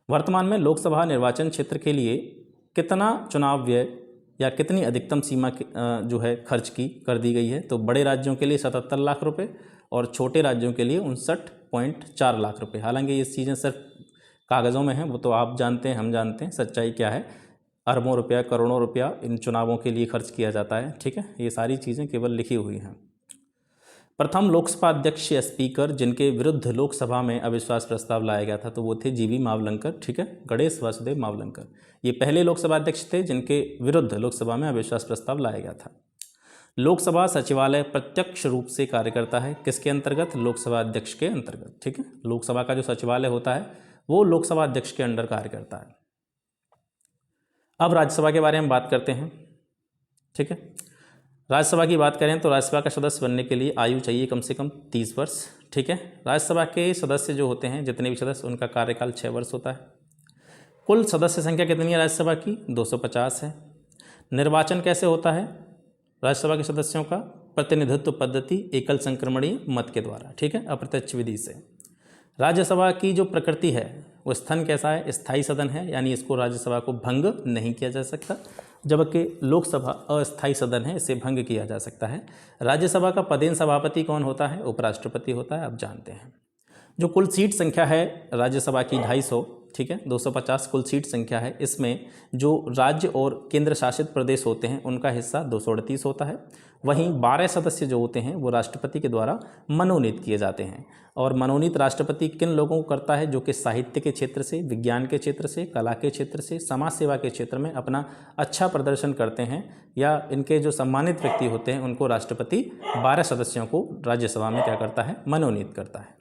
S1: वर्तमान में लोकसभा निर्वाचन क्षेत्र के लिए कितना चुनाव व्यय या कितनी अधिकतम सीमा जो है खर्च की कर दी गई है? तो बड़े राज्यों के लिए 77 लाख रुपए और छोटे राज्यों के लिए 59.4 लाख रुपए। हालांकि ये चीज़ें सिर्फ कागज़ों में हैं, वो तो आप जानते हैं, हम जानते हैं सच्चाई क्या है। अरबों रुपया, करोड़ों रुपया इन चुनावों के लिए खर्च किया जाता है। ठीक है, ये सारी चीज़ें केवल लिखी हुई हैं। प्रथम लोकसभा अध्यक्ष या स्पीकर जिनके विरुद्ध लोकसभा में अविश्वास प्रस्ताव लाया गया था तो वो थे जीवी मावलंकर। ठीक है, गणेश वासुदेव मावलंकर। ये पहले लोकसभा अध्यक्ष थे जिनके विरुद्ध लोकसभा में अविश्वास प्रस्ताव लाया गया था। लोकसभा सचिवालय प्रत्यक्ष रूप से कार्य करता है किसके अंतर्गत? लोकसभा अध्यक्ष के अंतर्गत। ठीक है, लोकसभा का जो सचिवालय होता है वो लोकसभा अध्यक्ष के अंडर कार्य करता है। अब राज्यसभा के बारे में बात करते हैं। ठीक है, राज्यसभा की बात करें तो राज्यसभा का सदस्य बनने के लिए आयु चाहिए कम से कम 30 वर्ष। ठीक है, राज्यसभा के सदस्य जो होते हैं, जितने भी सदस्य, उनका कार्यकाल 6 वर्ष होता है। कुल सदस्य संख्या कितनी है राज्यसभा की? 250 है। निर्वाचन कैसे होता है राज्यसभा के सदस्यों का? प्रतिनिधित्व पद्धति एकल संक्रमणीय मत के द्वारा। ठीक है, अप्रत्यक्ष विधि से। राज्यसभा की जो प्रकृति है वो स्थन कैसा है? स्थायी सदन है, यानी इसको राज्यसभा को भंग नहीं किया जा सकता, जबकि लोकसभा अस्थायी सदन है, इसे भंग किया जा सकता है। राज्यसभा का पदेन सभापति कौन होता है? उपराष्ट्रपति होता है, आप जानते हैं। जो कुल सीट संख्या है राज्यसभा की 250, ठीक है, 250 कुल सीट संख्या है। इसमें जो राज्य और केंद्र शासित प्रदेश होते हैं उनका हिस्सा 238 होता है। वहीं 12 सदस्य जो होते हैं वो राष्ट्रपति के द्वारा मनोनीत किए जाते हैं। और मनोनीत राष्ट्रपति किन लोगों को करता है? जो कि साहित्य के क्षेत्र से, विज्ञान के क्षेत्र से, कला के क्षेत्र से, समाज सेवा के क्षेत्र में अपना अच्छा प्रदर्शन करते हैं, या इनके जो सम्मानित व्यक्ति होते हैं उनको राष्ट्रपति 12 सदस्यों को राज्यसभा में क्या करता है? मनोनीत करता है।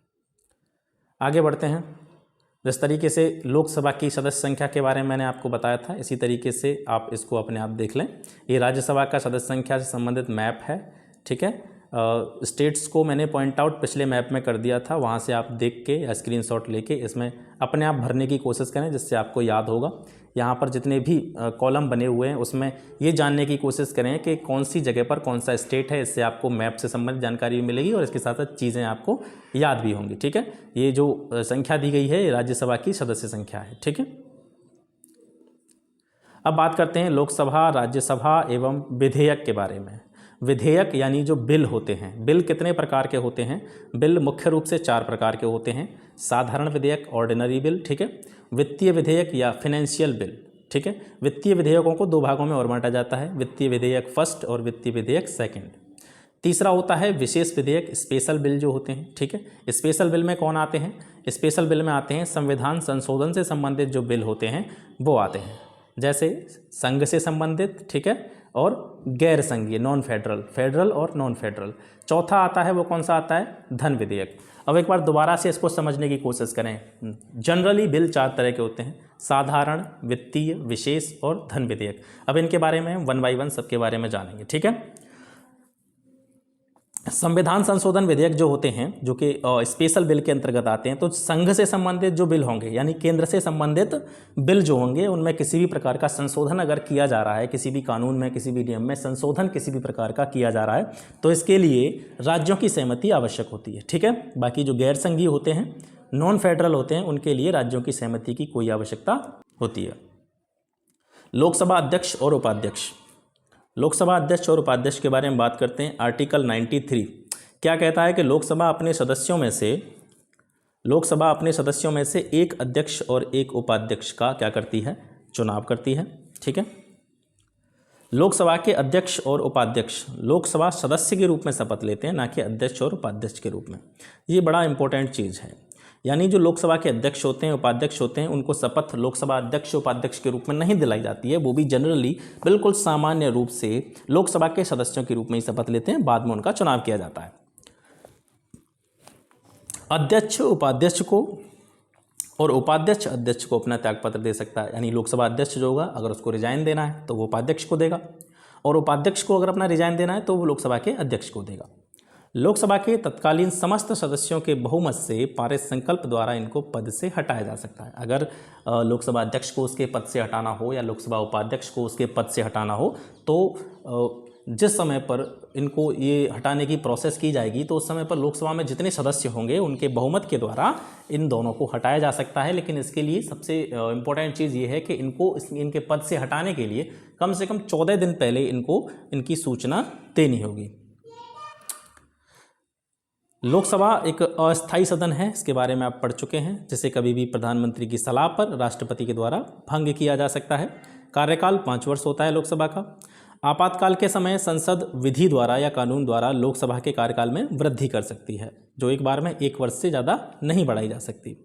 S1: आगे बढ़ते हैं। जिस तरीके से लोकसभा की सदस्य संख्या के बारे में मैंने आपको बताया था, इसी तरीके से आप इसको अपने आप देख लें। ये राज्यसभा का सदस्य संख्या से संबंधित मैप है। ठीक है, स्टेट्स को मैंने पॉइंट आउट पिछले मैप में कर दिया था, वहाँ से आप देख के या स्क्रीनशॉट लेके इसमें अपने आप भरने की कोशिश करें, जिससे आपको याद होगा। यहाँ पर जितने भी कॉलम बने हुए हैं उसमें ये जानने की कोशिश करें कि कौन सी जगह पर कौन सा स्टेट है। इससे आपको मैप से संबंधित जानकारी भी मिलेगी और इसके साथ साथ चीज़ें आपको याद भी होंगी। ठीक है, ये जो संख्या दी गई है ये राज्यसभा की सदस्य संख्या है। ठीक है, अब बात करते हैं लोकसभा, राज्यसभा एवं विधेयक के बारे में। विधेयक यानी जो बिल होते हैं, बिल कितने प्रकार के होते हैं? बिल मुख्य रूप से 4 प्रकार के होते हैं। साधारण विधेयक, ऑर्डिनरी बिल, ठीक है, वित्तीय विधेयक या फाइनेंशियल बिल, ठीक है। वित्तीय विधेयकों को दो भागों में और बांटा जाता है, वित्तीय विधेयक फर्स्ट और वित्तीय विधेयक सेकंड। तीसरा होता है विशेष विधेयक, स्पेशल बिल जो होते हैं, ठीक है। स्पेशल बिल में कौन आते हैं? स्पेशल बिल में आते हैं संविधान संशोधन से संबंधित जो बिल होते हैं वो आते हैं, जैसे संघ से संबंधित, ठीक है, और गैर संघीय, नॉन फेडरल, फेडरल और नॉन फेडरल। चौथा आता है वो कौन सा आता है? धन विधेयक। अब एक बार दोबारा से इसको समझने की कोशिश करें। जनरली बिल चार तरह के होते हैं, साधारण, वित्तीय, विशेष और धन विधेयक। अब इनके बारे में वन बाय वन सबके बारे में जानेंगे, ठीक है। संविधान संशोधन विधेयक जो होते हैं, जो कि स्पेशल बिल के अंतर्गत आते हैं, तो संघ से संबंधित जो बिल होंगे, यानी केंद्र से संबंधित बिल जो होंगे, उनमें किसी भी प्रकार का संशोधन अगर किया जा रहा है, किसी भी कानून में, किसी भी नियम में संशोधन किसी भी प्रकार का किया जा रहा है, तो इसके लिए राज्यों की सहमति आवश्यक होती है, ठीक है। बाकी जो गैर संघीय होते हैं, नॉन फेडरल होते हैं, उनके लिए राज्यों की सहमति की कोई आवश्यकता होती है। लोकसभा अध्यक्ष और उपाध्यक्ष। लोकसभा अध्यक्ष और उपाध्यक्ष के बारे में बात करते हैं। आर्टिकल 93 क्या कहता है कि लोकसभा अपने सदस्यों में से एक अध्यक्ष और एक उपाध्यक्ष का क्या करती है? चुनाव करती है, ठीक है। लोकसभा के अध्यक्ष और उपाध्यक्ष लोकसभा सदस्य के रूप में शपथ लेते हैं, ना कि अध्यक्ष और उपाध्यक्ष के रूप में। ये बड़ा इंपॉर्टेंट चीज़ है, यानी जो लोकसभा के अध्यक्ष होते हैं, उपाध्यक्ष होते हैं, उनको शपथ लोकसभा अध्यक्ष उपाध्यक्ष के रूप में नहीं दिलाई जाती है, वो भी जनरली बिल्कुल सामान्य रूप से लोकसभा के सदस्यों के रूप में ही शपथ लेते हैं, बाद में उनका चुनाव किया जाता है। अध्यक्ष उपाध्यक्ष को और उपाध्यक्ष अध्यक्ष को अपना त्यागपत्र दे सकता है, यानी लोकसभा अध्यक्ष जो होगा अगर उसको रिजाइन देना है तो वो उपाध्यक्ष को देगा, और उपाध्यक्ष को अगर अपना रिजाइन देना है तो वो लोकसभा के अध्यक्ष को देगा। लोकसभा के तत्कालीन समस्त सदस्यों के बहुमत से पारित संकल्प द्वारा इनको पद से हटाया जा सकता है। अगर लोकसभा अध्यक्ष को उसके पद से हटाना हो या लोकसभा उपाध्यक्ष को उसके पद से हटाना हो, तो जिस समय पर इनको ये हटाने की प्रोसेस की जाएगी, तो उस समय पर लोकसभा में जितने सदस्य होंगे उनके बहुमत के द्वारा इन दोनों को हटाया जा सकता है। लेकिन इसके लिए सबसे इम्पोर्टेंट चीज़ ये है कि इनके पद से हटाने के लिए कम से कम 14 दिन पहले इनको इनकी सूचना देनी होगी। लोकसभा एक अस्थायी सदन है, इसके बारे में आप पढ़ चुके हैं, जिसे कभी भी प्रधानमंत्री की सलाह पर राष्ट्रपति के द्वारा भंग किया जा सकता है। कार्यकाल 5 वर्ष होता है लोकसभा का। आपातकाल के समय संसद विधि द्वारा या कानून द्वारा लोकसभा के कार्यकाल में वृद्धि कर सकती है, जो एक बार में 1 वर्ष से ज़्यादा नहीं बढ़ाई जा सकती।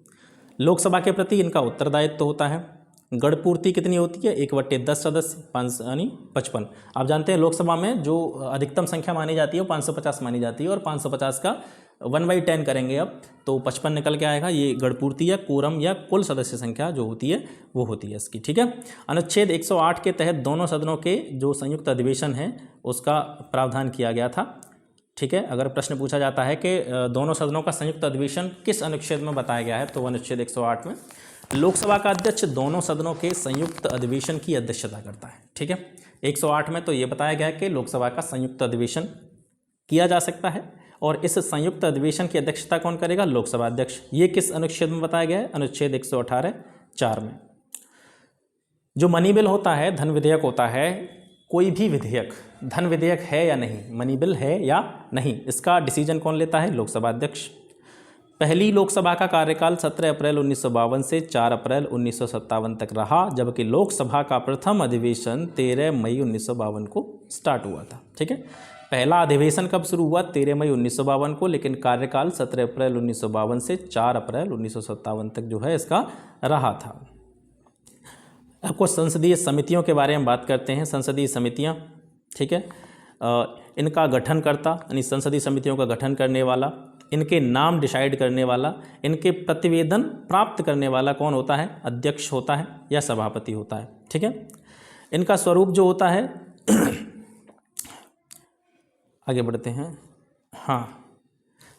S1: लोकसभा के प्रति इनका उत्तरदायित्व होता है। गणपूर्ति कितनी होती है? 1/10 सदस्य, 5 यानी 55। आप जानते हैं लोकसभा में जो अधिकतम संख्या मानी जाती है वो 550 मानी जाती है, और 550 का 1/10 करेंगे अब तो 55 निकल के आएगा। ये गणपूर्ति या कोरम या कुल सदस्य संख्या जो होती है वो होती है इसकी, ठीक है। अनुच्छेद 108 के तहत दोनों सदनों के जो संयुक्त अधिवेशन है उसका प्रावधान किया गया था, ठीक है। अगर प्रश्न पूछा जाता है कि दोनों सदनों का संयुक्त अधिवेशन किस अनुच्छेद में बताया गया है, तो अनुच्छेद 108 में। लोकसभा का अध्यक्ष दोनों सदनों के संयुक्त अधिवेशन की अध्यक्षता करता है, ठीक है। 108 में तो ये बताया गया है कि लोकसभा का संयुक्त अधिवेशन किया जा सकता है, और इस संयुक्त अधिवेशन की अध्यक्षता कौन करेगा? लोकसभा अध्यक्ष। ये किस अनुच्छेद में बताया गया है? अनुच्छेद 118(4) में। जो मनी बिल होता है, धन विधेयक होता है, कोई भी विधेयक धन विधेयक है या नहीं, मनी बिल है या नहीं, इसका डिसीजन कौन लेता है? लोकसभा अध्यक्ष। पहली लोकसभा का कार्यकाल 17 अप्रैल 1952 से 4 अप्रैल 1957 तक रहा, जबकि लोकसभा का प्रथम अधिवेशन 13 मई 1952 को स्टार्ट हुआ था, ठीक है। पहला अधिवेशन कब शुरू हुआ? 13 मई 1952 को, लेकिन कार्यकाल 17 अप्रैल 1952 से 4 अप्रैल 1957 तक जो है इसका रहा था। आपको संसदीय समितियों के बारे में बात करते हैं। संसदीय समितियां, ठीक है, इनका गठनकर्ता यानी संसदीय समितियों का गठन करने वाला, इनके नाम डिसाइड करने वाला, इनके प्रतिवेदन प्राप्त करने वाला कौन होता है? अध्यक्ष होता है या सभापति होता है, ठीक है। इनका स्वरूप जो होता है आगे बढ़ते हैं। हाँ,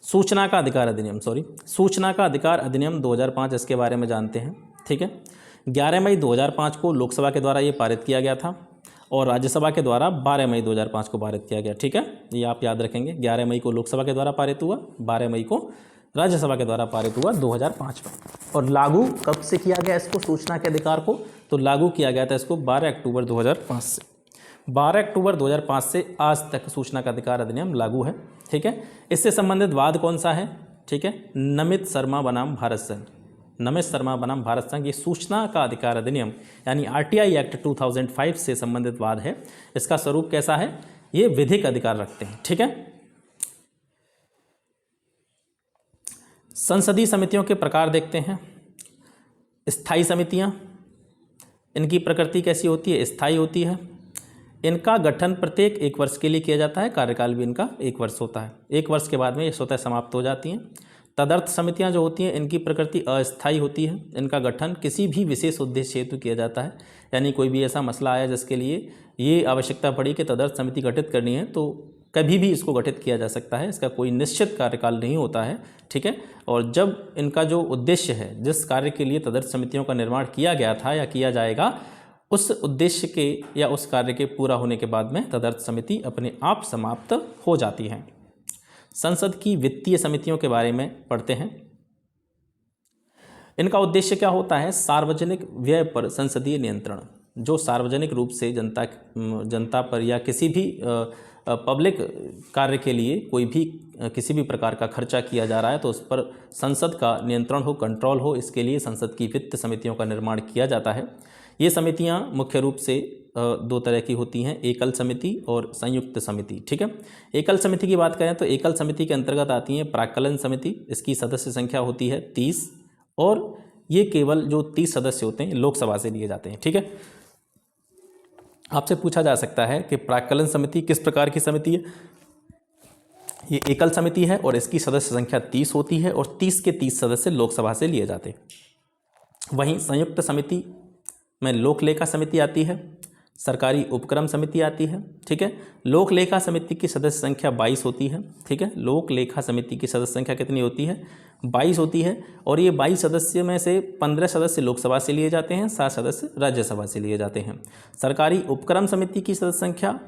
S1: सूचना का अधिकार अधिनियम, सूचना का अधिकार अधिनियम 2005, इसके बारे में जानते हैं, ठीक है। 11 मई 2005 को लोकसभा के द्वारा ये पारित किया गया था, और राज्यसभा के द्वारा 12 मई 2005 को पारित किया गया, ठीक है। ये आप याद रखेंगे, 11 मई को लोकसभा के द्वारा पारित हुआ, 12 मई को राज्यसभा के द्वारा पारित हुआ 2005 में। और लागू कब से किया गया इसको, सूचना के अधिकार को? तो लागू किया गया था इसको 12 अक्टूबर 2005 से। 12 अक्टूबर 2005 से आज तक सूचना का अधिकार अधिनियम लागू है, ठीक है। इससे संबंधित वाद कौन सा है? ठीक है, नमित शर्मा बनाम भारत संघ, नमेश शर्मा बनाम भारत संघ, ये सूचना का अधिकार अधिनियम यानी आरटीआई एक्ट 2005 से संबंधित वाद है। इसका स्वरूप कैसा है? ये विधिक अधिकार रखते हैं। ठीक है। संसदीय समितियों के प्रकार देखते हैं। स्थायी समितियां, इनकी प्रकृति कैसी होती है? स्थायी होती है। इनका गठन प्रत्येक 1 वर्ष के लिए किया जाता है, कार्यकाल भी इनका 1 वर्ष होता है। 1 वर्ष के बाद में ये स्वतः समाप्त हो जाती हैं। तदर्थ समितियां जो होती हैं, इनकी प्रकृति अस्थायी होती है। इनका गठन किसी भी विशेष उद्देश्य हेतु किया जाता है, यानी कोई भी ऐसा मसला आया जिसके लिए ये आवश्यकता पड़ी कि तदर्थ समिति गठित करनी है, तो कभी भी इसको गठित किया जा सकता है। इसका कोई निश्चित कार्यकाल नहीं होता है। ठीक है। और जब इनका जो उद्देश्य है, जिस कार्य के लिए तदर्थ समितियों का निर्माण किया गया था या किया जाएगा, उस उद्देश्य के या उस कार्य के पूरा होने के बाद में तदर्थ समिति अपने आप समाप्त हो जाती है। संसद की वित्तीय समितियों के बारे में पढ़ते हैं। इनका उद्देश्य क्या होता है? सार्वजनिक व्यय पर संसदीय नियंत्रण। जो सार्वजनिक रूप से जनता पर या किसी भी पब्लिक कार्य के लिए कोई भी किसी भी प्रकार का खर्चा किया जा रहा है, तो उस पर संसद का नियंत्रण हो, कंट्रोल हो, इसके लिए संसद की वित्त समितियों का निर्माण किया जाता है। ये समितियां मुख्य रूप से 2 तरह की होती हैं, एकल समिति और संयुक्त समिति। ठीक है। एकल समिति की बात करें तो एकल समिति के अंतर्गत आती है प्राक्कलन समिति। इसकी सदस्य संख्या होती है 30 और ये केवल जो 30 सदस्य होते हैं लोकसभा से लिए जाते हैं। ठीक है। आपसे पूछा जा सकता है कि प्राक्कलन समिति किस प्रकार की समिति है? ये एकल समिति है और इसकी सदस्य संख्या 30 होती है और 30 के 30 सदस्य लोकसभा से लिए जाते हैं। वहीं संयुक्त समिति में लोक लेखा समिति आती है, सरकारी उपक्रम समिति आती है। ठीक है। लोक लेखा समिति की सदस्य संख्या 22 होती है। ठीक है। लोक लेखा समिति की सदस्य संख्या कितनी होती है? 22 होती है। और ये 22 सदस्य में से 15 सदस्य लोकसभा से लिए जाते हैं, 7 सदस्य राज्यसभा से लिए जाते हैं। सरकारी उपक्रम समिति की सदस्य संख्या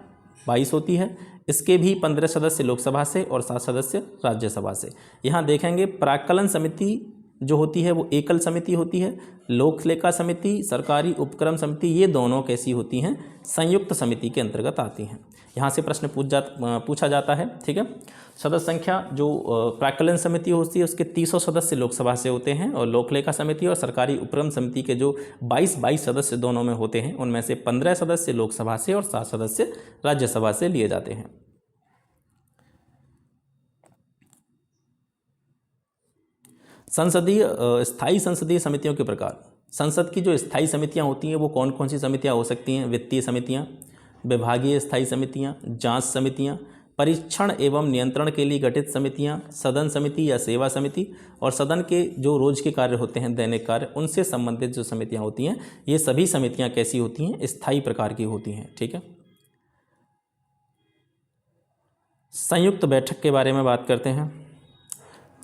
S1: 22 होती है। इसके भी 15 सदस्य लोकसभा से और 7 सदस्य राज्यसभा से। यहाँ देखेंगे प्राक्कलन समिति जो होती है वो एकल समिति होती है। लोक लेखा समिति, सरकारी उपक्रम समिति, ये दोनों कैसी होती हैं? संयुक्त समिति के अंतर्गत आती हैं। यहाँ से प्रश्न पूछा जाता है। ठीक है। सदस्य संख्या जो प्राक्कलन समिति होती है उसके 300 सदस्य लोकसभा से होते हैं और लोक लेखा समिति और सरकारी उपक्रम समिति के जो 22 सदस्य दोनों में होते हैं, उनमें से 15 सदस्य लोकसभा से और 7 सदस्य राज्यसभा से लिए जाते हैं। स्थायी संसदीय समितियों के प्रकार। संसद की जो स्थायी समितियां होती हैं वो कौन कौन सी समितियां हो सकती हैं? वित्तीय समितियां, विभागीय स्थायी समितियां, जांच समितियां, परीक्षण एवं नियंत्रण के लिए गठित समितियां, सदन समिति या सेवा समिति, और सदन के जो रोज के कार्य होते हैं, दैनिक कार्य, उनसे संबंधित जो समितियां होती हैं, ये सभी समितियां कैसी होती हैं? स्थायी प्रकार की होती हैं। ठीक है। संयुक्त बैठक के बारे में बात करते हैं।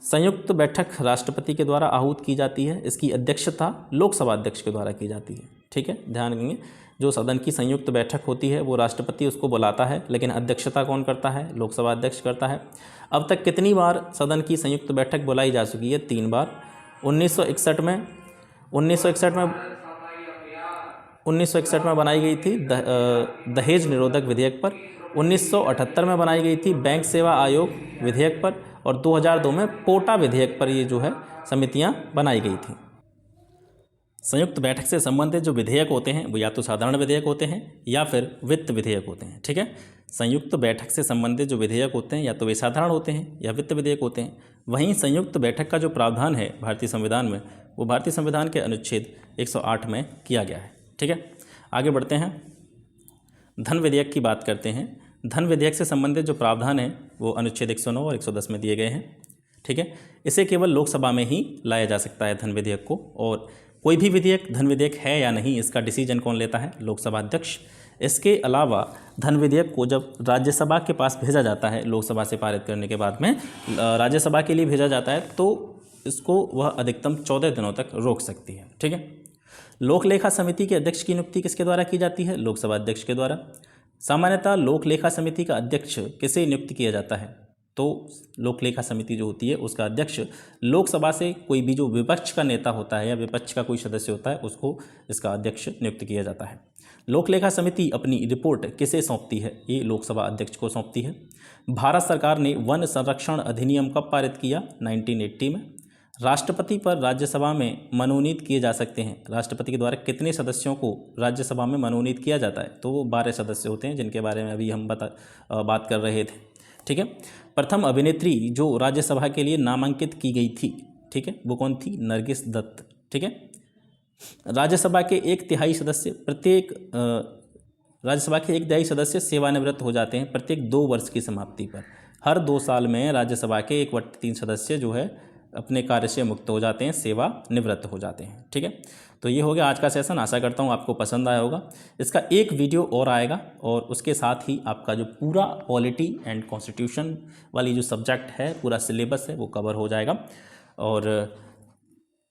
S1: संयुक्त बैठक राष्ट्रपति के द्वारा आहूत की जाती है। इसकी अध्यक्षता लोकसभा अध्यक्ष के द्वारा की जाती है। ठीक है। ध्यान देंगे, जो सदन की संयुक्त बैठक होती है वो राष्ट्रपति उसको बुलाता है, लेकिन अध्यक्षता कौन करता है? लोकसभा अध्यक्ष करता है। अब तक कितनी बार सदन की संयुक्त बैठक बुलाई जा चुकी है? 3 बार। 1961 में बनाई गई थी दहेज निरोधक विधेयक पर। 1978 में बनाई गई थी बैंक सेवा आयोग विधेयक पर और 2002 में पोटा विधेयक पर ये जो है समितियां बनाई गई थी। संयुक्त बैठक से संबंधित जो विधेयक होते हैं वो या तो साधारण विधेयक होते हैं या फिर वित्त विधेयक होते हैं। ठीक है। संयुक्त बैठक से संबंधित जो विधेयक होते हैं या तो वे साधारण होते हैं या वित्त विधेयक होते हैं। वहीं संयुक्त बैठक का जो प्रावधान है भारतीय संविधान में, वो भारतीय संविधान के अनुच्छेद 108 में किया गया है। ठीक है। आगे बढ़ते हैं, धन विधेयक की बात करते हैं। धन विधेयक से संबंधित जो प्रावधान है वो अनुच्छेद 109 और 110 में दिए गए हैं। ठीक है। इसे केवल लोकसभा में ही लाया जा सकता है धन विधेयक को, और कोई भी विधेयक धन विधेयक है या नहीं इसका डिसीजन कौन लेता है? लोकसभा अध्यक्ष। इसके अलावा धन विधेयक को जब राज्यसभा के पास भेजा जाता है, लोकसभा से पारित करने के बाद में राज्यसभा के लिए भेजा जाता है, तो इसको वह अधिकतम 14 दिनों तक रोक सकती है। ठीक है। लोक लेखा समिति के अध्यक्ष की नियुक्ति किसके द्वारा की जाती है? लोकसभा अध्यक्ष के द्वारा। सामान्यतः लोक लेखा समिति का अध्यक्ष किसे नियुक्त किया जाता है? तो लोक लेखा समिति जो होती है उसका अध्यक्ष लोकसभा से कोई भी जो विपक्ष का नेता होता है या विपक्ष का कोई सदस्य होता है उसको इसका अध्यक्ष नियुक्त किया जाता है। लोक लेखा समिति अपनी रिपोर्ट किसे सौंपती है? ये लोकसभा अध्यक्ष को सौंपती है। भारत सरकार ने वन संरक्षण अधिनियम कब पारित किया? 1980 में। राष्ट्रपति पर राज्यसभा में मनोनीत किए जा सकते हैं। राष्ट्रपति के द्वारा कितने सदस्यों को राज्यसभा में मनोनीत किया जाता है? तो वो 12 सदस्य होते हैं, जिनके बारे में अभी हम बात कर रहे थे। ठीक है। प्रथम अभिनेत्री जो राज्यसभा के लिए नामांकित की गई थी, ठीक है, वो कौन थी? नरगिस दत्त। ठीक है। राज्यसभा के 1/3 सदस्य सेवानिवृत्त हो जाते हैं प्रत्येक 2 वर्ष की समाप्ति पर। हर 2 साल में राज्यसभा के 1/3 सदस्य जो है अपने कार्य से मुक्त हो जाते हैं, सेवानिवृत्त हो जाते हैं। ठीक है। तो ये हो गया आज का सेशन। आशा करता हूँ आपको पसंद आया होगा। इसका एक वीडियो और आएगा और उसके साथ ही आपका जो पूरा पॉलिटी एंड कॉन्स्टिट्यूशन वाली जो सब्जेक्ट है, पूरा सिलेबस है, वो कवर हो जाएगा। और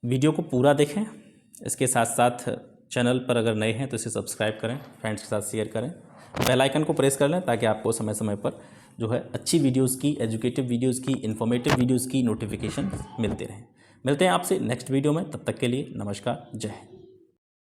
S1: वीडियो को पूरा देखें। इसके साथ साथ चैनल पर अगर नए हैं तो इसे सब्सक्राइब करें, फ्रेंड्स के साथ शेयर करें, बेल आइकन को प्रेस कर लें ताकि आपको समय समय पर जो है अच्छी वीडियोस की, एजुकेटिव वीडियोस की, इन्फॉर्मेटिव वीडियोस की नोटिफिकेशन मिलते रहें। मिलते हैं आपसे नेक्स्ट वीडियो में। तब तक के लिए नमस्कार, जय हिंद।